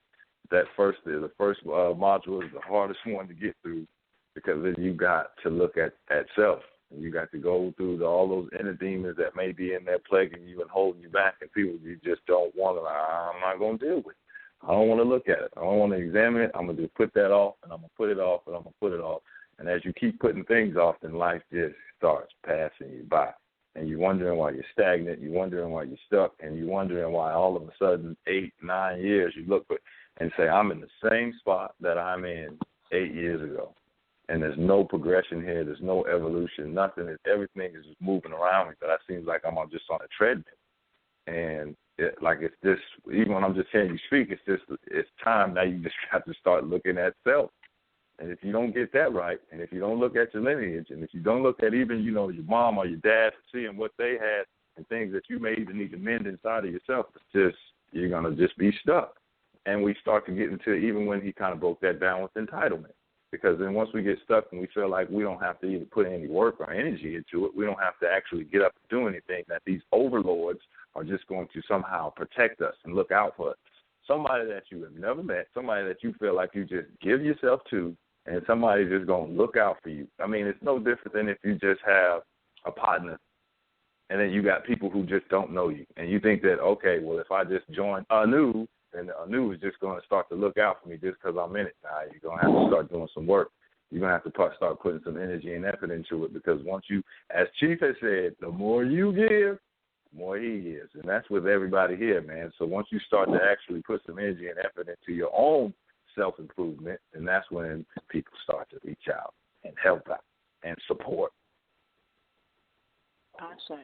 The first module is the hardest one to get through, because then you got to look at self. And you got to go through all those inner demons that may be in there plaguing you and holding you back, and people you just don't want to. I'm not going to deal with it. I don't want to look at it. I don't want to examine it. I'm going to just put that off, and I'm going to put it off, and I'm going to put it off. And as you keep putting things off, then life just starts passing you by. And you're wondering why you're stagnant, you're wondering why you're stuck, and you're wondering why all of a sudden 8, 9 years you look and say, I'm in the same spot that I'm in 8 years ago. And there's no progression here, there's no evolution, nothing. Everything is just moving around me, but it seems like I'm just on a treadmill. And it's just, even when I'm just hearing you speak, it's time now. You just got to start looking at self. And if you don't get that right, and if you don't look at your lineage, and if you don't look at even, your mom or your dad, seeing what they had and things that you may even need to mend inside of yourself, you're going to just be stuck. And we start to get into, even when he kind of broke that down with entitlement. Because then once we get stuck and we feel like we don't have to either put any work or energy into it, we don't have to actually get up and do anything, that these overlords are just going to somehow protect us and look out for us. Somebody that you have never met, somebody that you feel like you just give yourself to, and somebody just going to look out for you. I mean, it's no different than if you just have a partner and then you got people who just don't know you. And you think that, okay, well, if I just join Anu, then Anu is just going to start to look out for me just because I'm in it. Now, you're going to have to start doing some work. You're going to have to start putting some energy and effort into it, because once you, as Chief has said, the more you give, the more he gives. And that's with everybody here, man. So once you start to actually put some energy and effort into your own self-improvement, then that's when people start to reach out and help out and support. Awesome.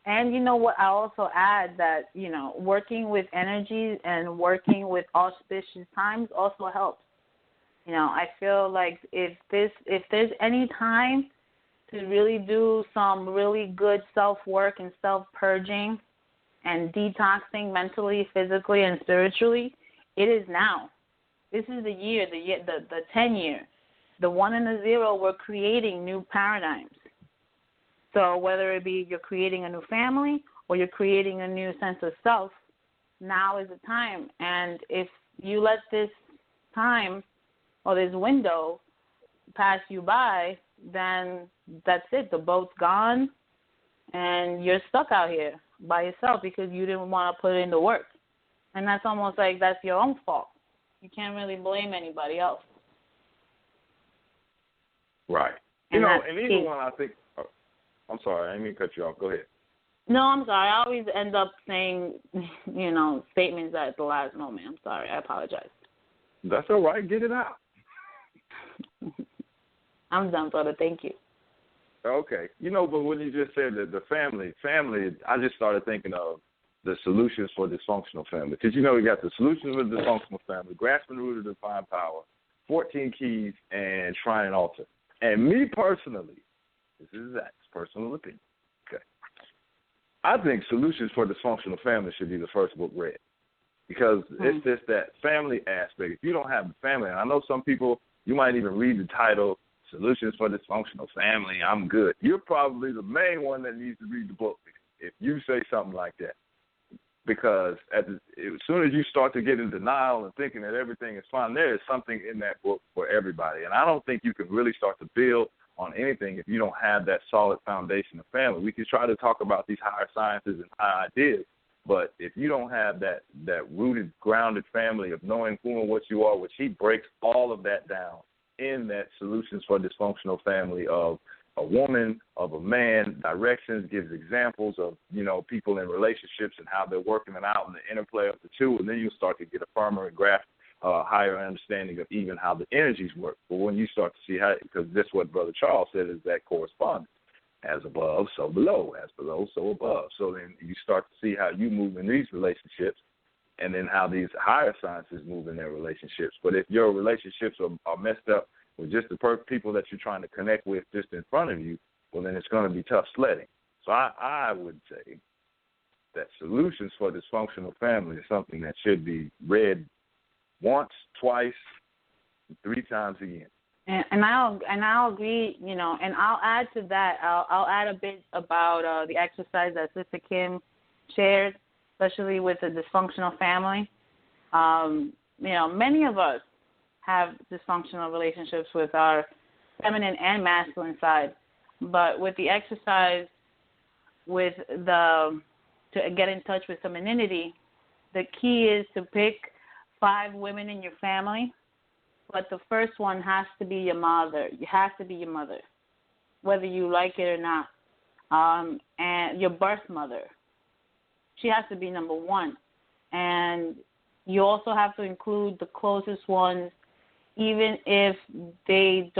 And you know what, I also add that, you know, working with energies and working with auspicious times also helps. You know, I feel like if there's any time to really do some really good self-work and self-purging and detoxing mentally, physically, and spiritually, it is now. This is the year, the 10-year. The 1 and the 0, we're creating new paradigms. So whether it be you're creating a new family or you're creating a new sense of self, now is the time. And if you let this time or this window pass you by, then that's it. The boat's gone and you're stuck out here by yourself because you didn't want to put in the work. And that's almost like that's your own fault. You can't really blame anybody else. Right. And you know, and even when I think, I'm sorry, I didn't mean to cut you off. Go ahead. No, I'm sorry. I always end up saying, you know, statements at the last moment. I'm sorry. I apologize. That's all right. Get it out. I'm done, brother. Thank you. Okay. You know, but when you just said that the family, I just started thinking of the solutions for dysfunctional family. Because, you know, we got the solutions for dysfunctional family, grasping the root of divine power, 14 keys, and shrine and altar. And me personally, this is Zach's personal opinion. Okay. I think solutions for dysfunctional family should be the first book read. Because it's just that family aspect. If you don't have the family, and I know some people, you might even read the title, Solutions for Dysfunctional Family, I'm good. You're probably the main one that needs to read the book if you say something like that. Because as soon as you start to get in denial and thinking that everything is fine, there is something in that book for everybody. And I don't think you can really start to build on anything if you don't have that solid foundation of family. We can try to talk about these higher sciences and high ideas, but if you don't have that rooted, grounded family of knowing who and what you are, which he breaks all of that down in that Solutions for Dysfunctional Family of a woman, of a man, directions, gives examples of, you know, people in relationships and how they're working it out and the interplay of the two, and then you'll start to get a firmer and grasp higher understanding of even how the energies work. But when you start to see how, because that's what Brother Charles said, is that correspondence. As above, so below. As below, so above. So then you start to see how you move in these relationships and then how these higher sciences move in their relationships. But if your relationships are messed up with just the people that you're trying to connect with just in front of you, well, then it's going to be tough sledding. So I would say that Solutions for Dysfunctional Family is something that should be read once, twice, 3 times again. And I'll agree, you know, and I'll add to that. I'll add a bit about the exercise that Sister Kim shared, especially with the dysfunctional family. You know, many of us have dysfunctional relationships with our feminine and masculine side, but with the exercise, to get in touch with femininity, the key is to pick 5 women in your family. But the first one has to be your mother. It has to be your mother, whether you like it or not. And your birth mother. She has to be number 1. And you also have to include the closest ones, even if they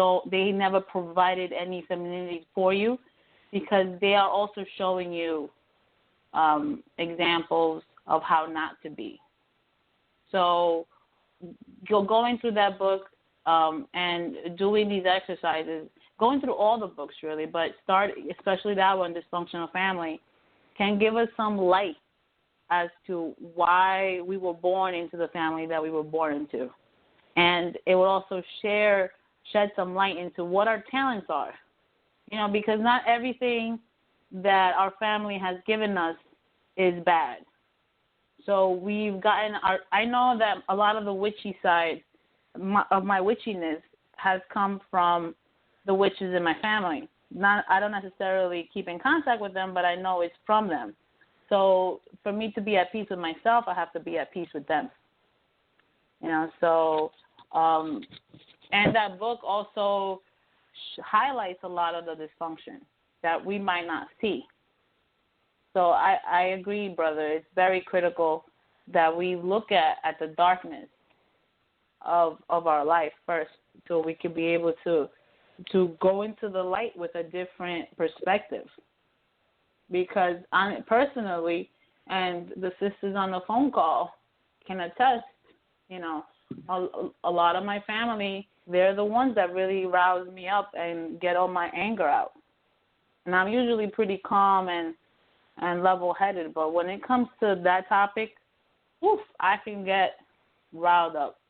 never provided any femininity for you, because they are also showing you examples of how not to be. So going through that book and doing these exercises, going through all the books really, but start especially that one, Dysfunctional Family, can give us some light as to why we were born into the family that we were born into. And it will also shed some light into what our talents are. Because not everything that our family has given us is bad. So we've gotten I know that a lot of the witchy side of my witchiness has come from the witches in my family. I don't necessarily keep in contact with them, but I know it's from them. So for me to be at peace with myself, I have to be at peace with them. So and that book also highlights a lot of the dysfunction that we might not see. So I agree, brother. It's very critical that we look at the darkness of our life first, so we can be able to go into the light with a different perspective. Because personally, and the sisters on the phone call can attest, a lot of my family, they're the ones that really rouse me up and get all my anger out. And I'm usually pretty calm and level-headed, but when it comes to that topic, I can get riled up.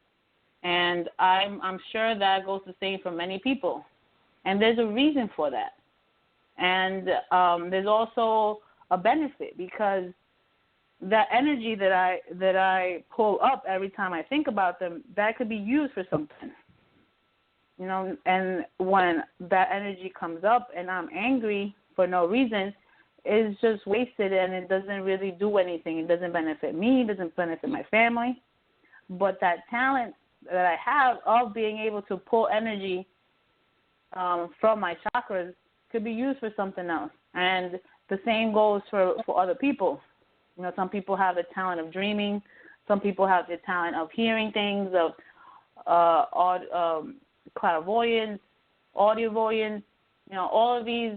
And I'm sure that goes the same for many people. And there's a reason for that. And there's also a benefit, because that energy that I pull up every time I think about them, that could be used for something. And when that energy comes up and I'm angry for no reason, it's just wasted and it doesn't really do anything. It doesn't benefit me. It doesn't benefit my family. But that talent that I have of being able to pull energy from my chakras could be used for something else. And the same goes for other people. Some people have the talent of dreaming. Some people have the talent of hearing things, of clairvoyance, audiovoyance. All of these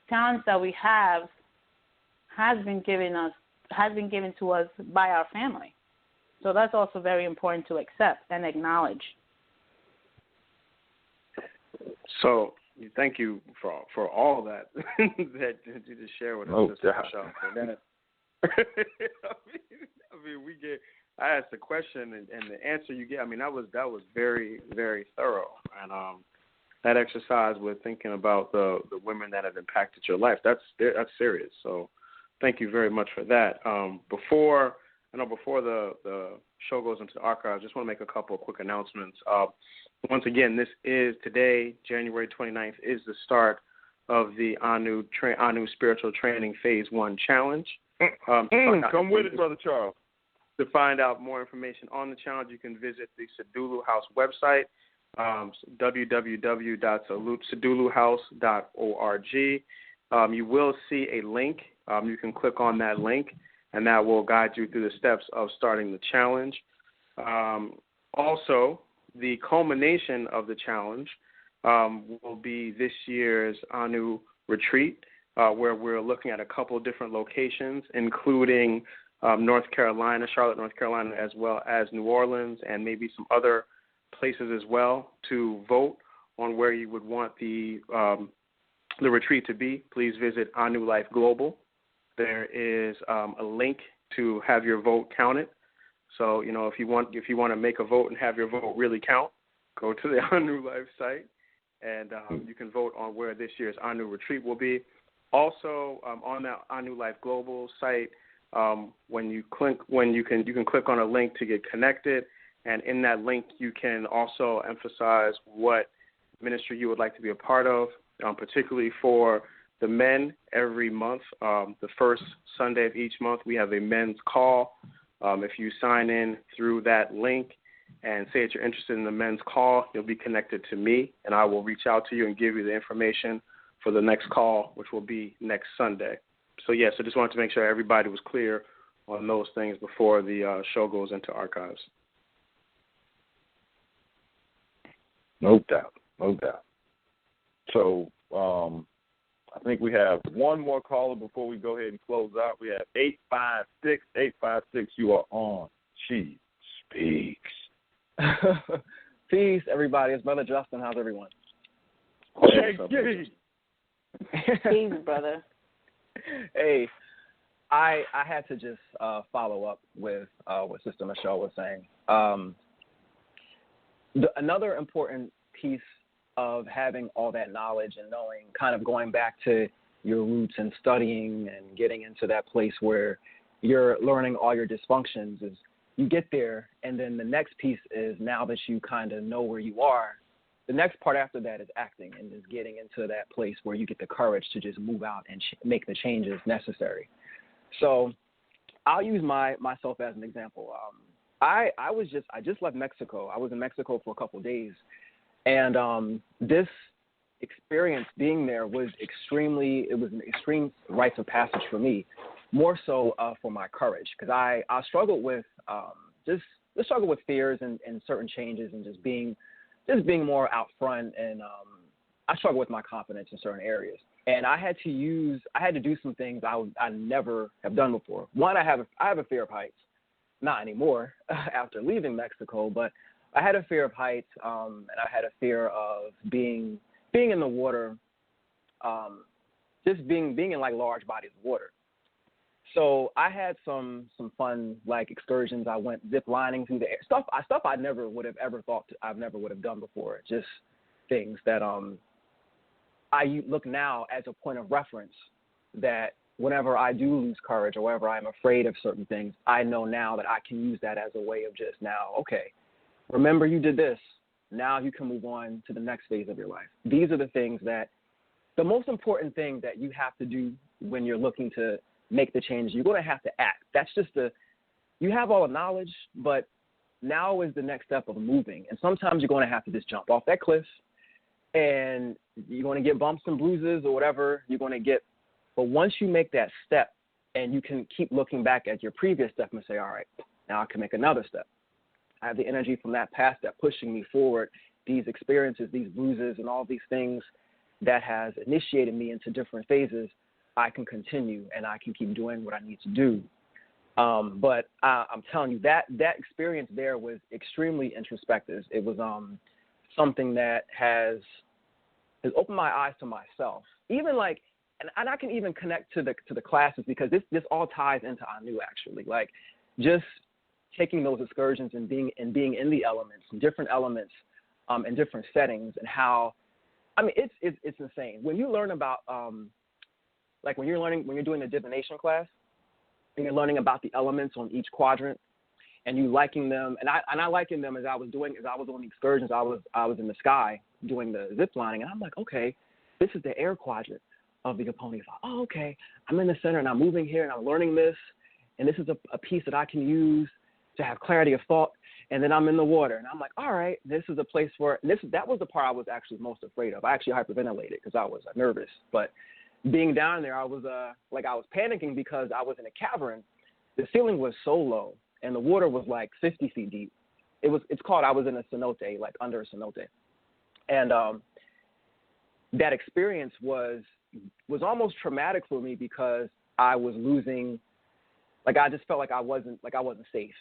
talents that we have has been given to us by our family. So that's also very important to accept and acknowledge. So thank you for all that that you just shared with us. I asked a question and the answer you get. That was very, very thorough, and that exercise with thinking about the women that have impacted your life, that's serious. So thank you very much for that. Before the show goes into the archives, I just want to make a couple of quick announcements. Once again, this is today, January 29th, is the start of the Anu Spiritual Training Phase 1 Challenge. Come with it, Brother Charles. To find out more information on the challenge, you can visit the Sadulu House website, www.saduluhouse.org. You will see a link. You can click on that link, and that will guide you through the steps of starting the challenge. Also, the culmination of the challenge will be this year's Anu retreat, where we're looking at a couple of different locations, including North Carolina, Charlotte, North Carolina, as well as New Orleans, and maybe some other places as well, to vote on where you would want the retreat to be. Please visit Anu Life Global. There is a link to have your vote counted. So, if you want to make a vote and have your vote really count, go to the Anu Life site, and you can vote on where this year's Anu retreat will be. Also, on that Anu Life Global site, you can click on a link to get connected, and in that link you can also emphasize what ministry you would like to be a part of, particularly for the men. Every month, the first Sunday of each month, we have a men's call. If you sign in through that link and say that you're interested in the men's call, you'll be connected to me, and I will reach out to you and give you the information for the next call, which will be next Sunday. So, yes, I just wanted to make sure everybody was clear on those things before the show goes into archives. No doubt. So I think we have one more caller before we go ahead and close out. We have 856. You are on. She speaks. Peace, everybody. It's Brother Justin. How's everyone? Peace, brother. Hey, I had to just follow up with what Sister Michelle was saying. Another important piece of having all that knowledge and knowing, kind of going back to your roots and studying and getting into that place where you're learning all your dysfunctions, is you get there, and then the next piece is, now that you kind of know where you are, the next part after that is acting and just getting into that place where you get the courage to just move out and make the changes necessary. So I'll use myself as an example. I just left Mexico. I was in Mexico for a couple of days, and this experience being there was an extreme rites of passage for me, more so for my courage, because I struggled with just struggle with fears and certain changes, and just being more out front, and I struggle with my confidence in certain areas. And I had to do some things I never have done before. One, I have a fear of heights, not anymore after leaving Mexico, but I had a fear of heights, and I had a fear of being in the water, just being in like large bodies of water. So I had some fun like excursions. I went zip lining through the air, stuff I never would have ever thought I've never would have done before. Just things that I look now as a point of reference, that whenever I do lose courage or whenever I'm afraid of certain things, I know now that I can use that as a way of just now, okay, remember you did this. Now you can move on to the next phase of your life. These are the things that, the most important thing that you have to do when you're looking to make the change, you're going to have to act. That's just you have all the knowledge, but now is the next step of moving. And sometimes you're going to have to just jump off that cliff, and you're going to get bumps and bruises or whatever you're going to get. But once you make that step, and you can keep looking back at your previous step and say, all right, now I can make another step. I have the energy from that past step pushing me forward, these experiences, these bruises, and all these things that has initiated me into different phases. I can continue, and I can keep doing what I need to do. But I'm telling you, that experience there was extremely introspective. It was something that has opened my eyes to myself. Even like, and I can even connect to the classes, because this all ties into Anu actually. Like, just taking those excursions and being in the elements, different elements, in different settings, and how, I mean, it's insane when you learn about like when you're doing the divination class, and you're learning about the elements on each quadrant, and you liking them, and I liking them as I was on the excursions. I was in the sky doing the zip lining, and I'm like, okay, this is the air quadrant of the Opponent. Oh, okay, I'm in the center, and I'm moving here, and I'm learning this, and this is a piece that I can use to have clarity of thought. And then I'm in the water, and I'm like, all right, this is a place where, that was the part I was actually most afraid of. I actually hyperventilated because I was nervous, but being down there, I was panicking because I was in a cavern. The ceiling was so low, and the water was like 50 feet deep. I was in a cenote, like under a cenote. And that experience was almost traumatic for me, because I was losing, like I just felt like I wasn't safe.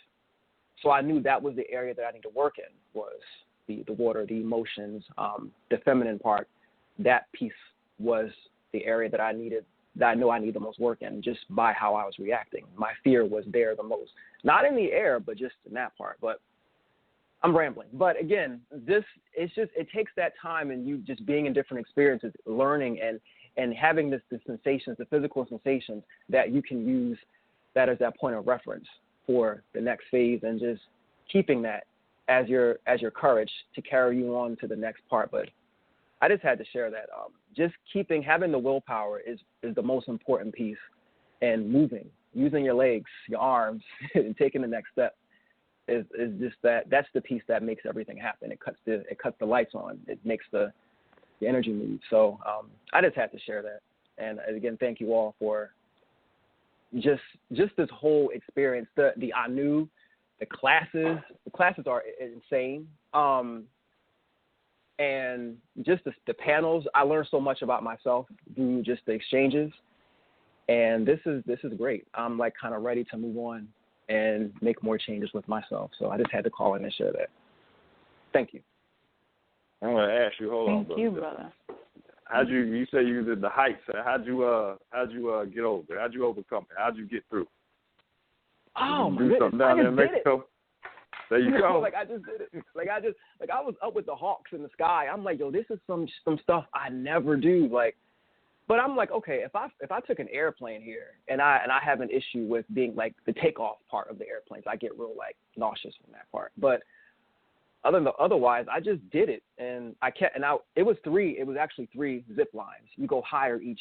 So I knew that was the area that I need to work in, was the water, the emotions, the feminine part. That piece was the area that I know I need the most work in, just by how I was reacting. My fear was there the most. Not in the air, but just in that part. But I'm rambling. But again, it takes that time, and you just being in different experiences, learning and having the sensations, the physical sensations that you can use that as that point of reference for the next phase, and just keeping that as your courage to carry you on to the next part. But I just had to share that. Just having the willpower is the most important piece, and moving, using your legs, your arms, and taking the next step is just that's the piece that makes everything happen. It cuts the lights on. It makes the energy move. So I just had to share that. And again, thank you all for just this whole experience. The Anu, the classes are insane. And just the panels, I learned so much about myself through just the exchanges. And this is great. I'm like kind of ready to move on and make more changes with myself. So I just had to call in and share that. Thank you. I'm gonna ask you. Hold on, brother. Thank you, brother. How'd you say you did the heights? How'd you get over it? How'd you overcome it? How'd you get through? Oh did my you do goodness! something down there in Mexico? There you go. Like I just did it. I was up with the hawks in the sky. I'm like, yo, this is some stuff I never do. Like, but I'm like, okay, if I took an airplane here and I have an issue with being like the takeoff part of the airplanes, I get real like nauseous from that part. But otherwise, I just did it, and it was actually 3 zip lines. You go higher each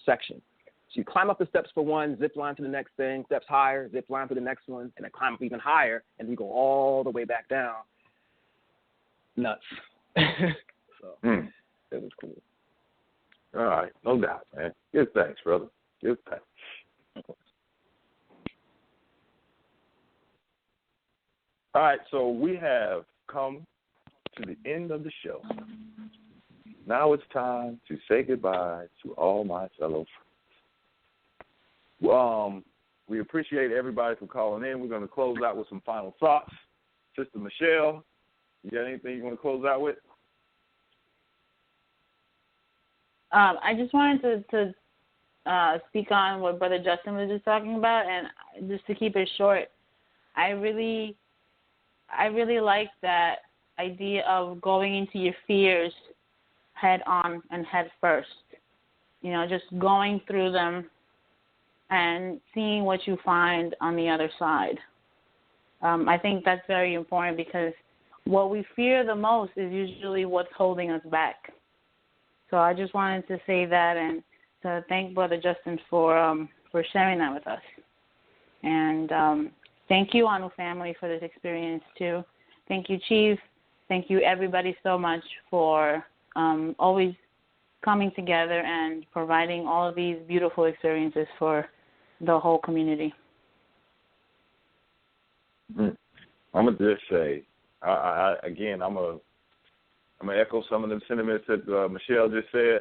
section. So you climb up the steps for one, zip line to the next thing, steps higher, zip line to the next one, and then climb up even higher, and you go all the way back down. Nuts. So it was cool. All right, no doubt, man. Good thanks, brother. Good thanks. All right, so we have come to the end of the show. Now it's time to say goodbye to all my fellow friends. We appreciate everybody for calling in. We're going to close out with some final thoughts. Sister Michelle, you got anything you want to close out with? I just wanted to speak on what Brother Justin was just talking about, and just to keep it short, I really like that idea of going into your fears head on and head first. You know, just going through them and seeing what you find on the other side. I think that's very important because what we fear the most is usually what's holding us back. So I just wanted to say that and to thank Brother Justin for sharing that with us. And thank you, Anu family, for this experience too. Thank you, Chief. Thank you, everybody, so much for always coming together and providing all of these beautiful experiences for the whole community. I'm gonna just say, I'm gonna echo some of the sentiments that Michelle just said.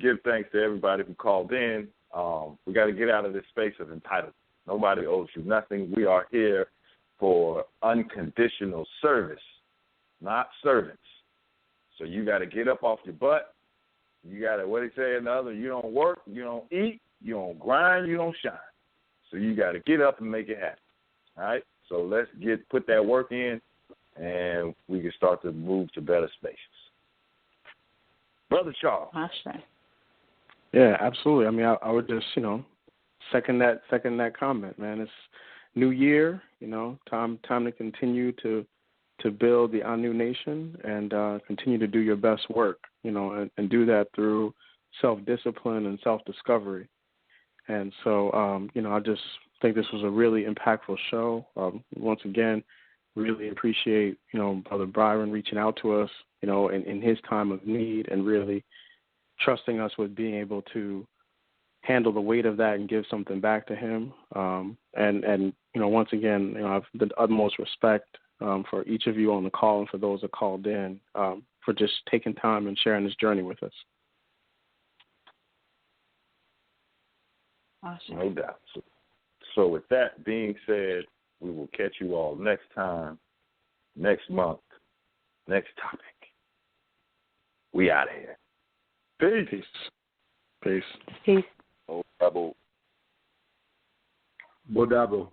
Give thanks to everybody who called in. We got to get out of this space of entitlement. Nobody owes you nothing. We are here for unconditional service, not servants. So you got to get up off your butt. You got to, what they say another, you don't work, you don't eat, you don't grind, you don't shine. So you got to get up and make it happen. All right? So let's put that work in, and we can start to move to better spaces. Brother Charles. Yeah, absolutely. I mean, I would just, second that comment, man. It's new year, time to continue to build the Anu Nation and continue to do your best work, and do that through self-discipline and self-discovery. And so, I just think this was a really impactful show. Once again, really appreciate, Brother Byron reaching out to us, in his time of need and really trusting us with being able to handle the weight of that and give something back to him. And once again, I have the utmost respect for each of you on the call and for those that called in for just taking time and sharing this journey with us. Awesome. No doubt. So with that being said, we will catch you all next time, next month, next topic. We out of here. Peace. Peace. Peace. Oh, double. Bodabo.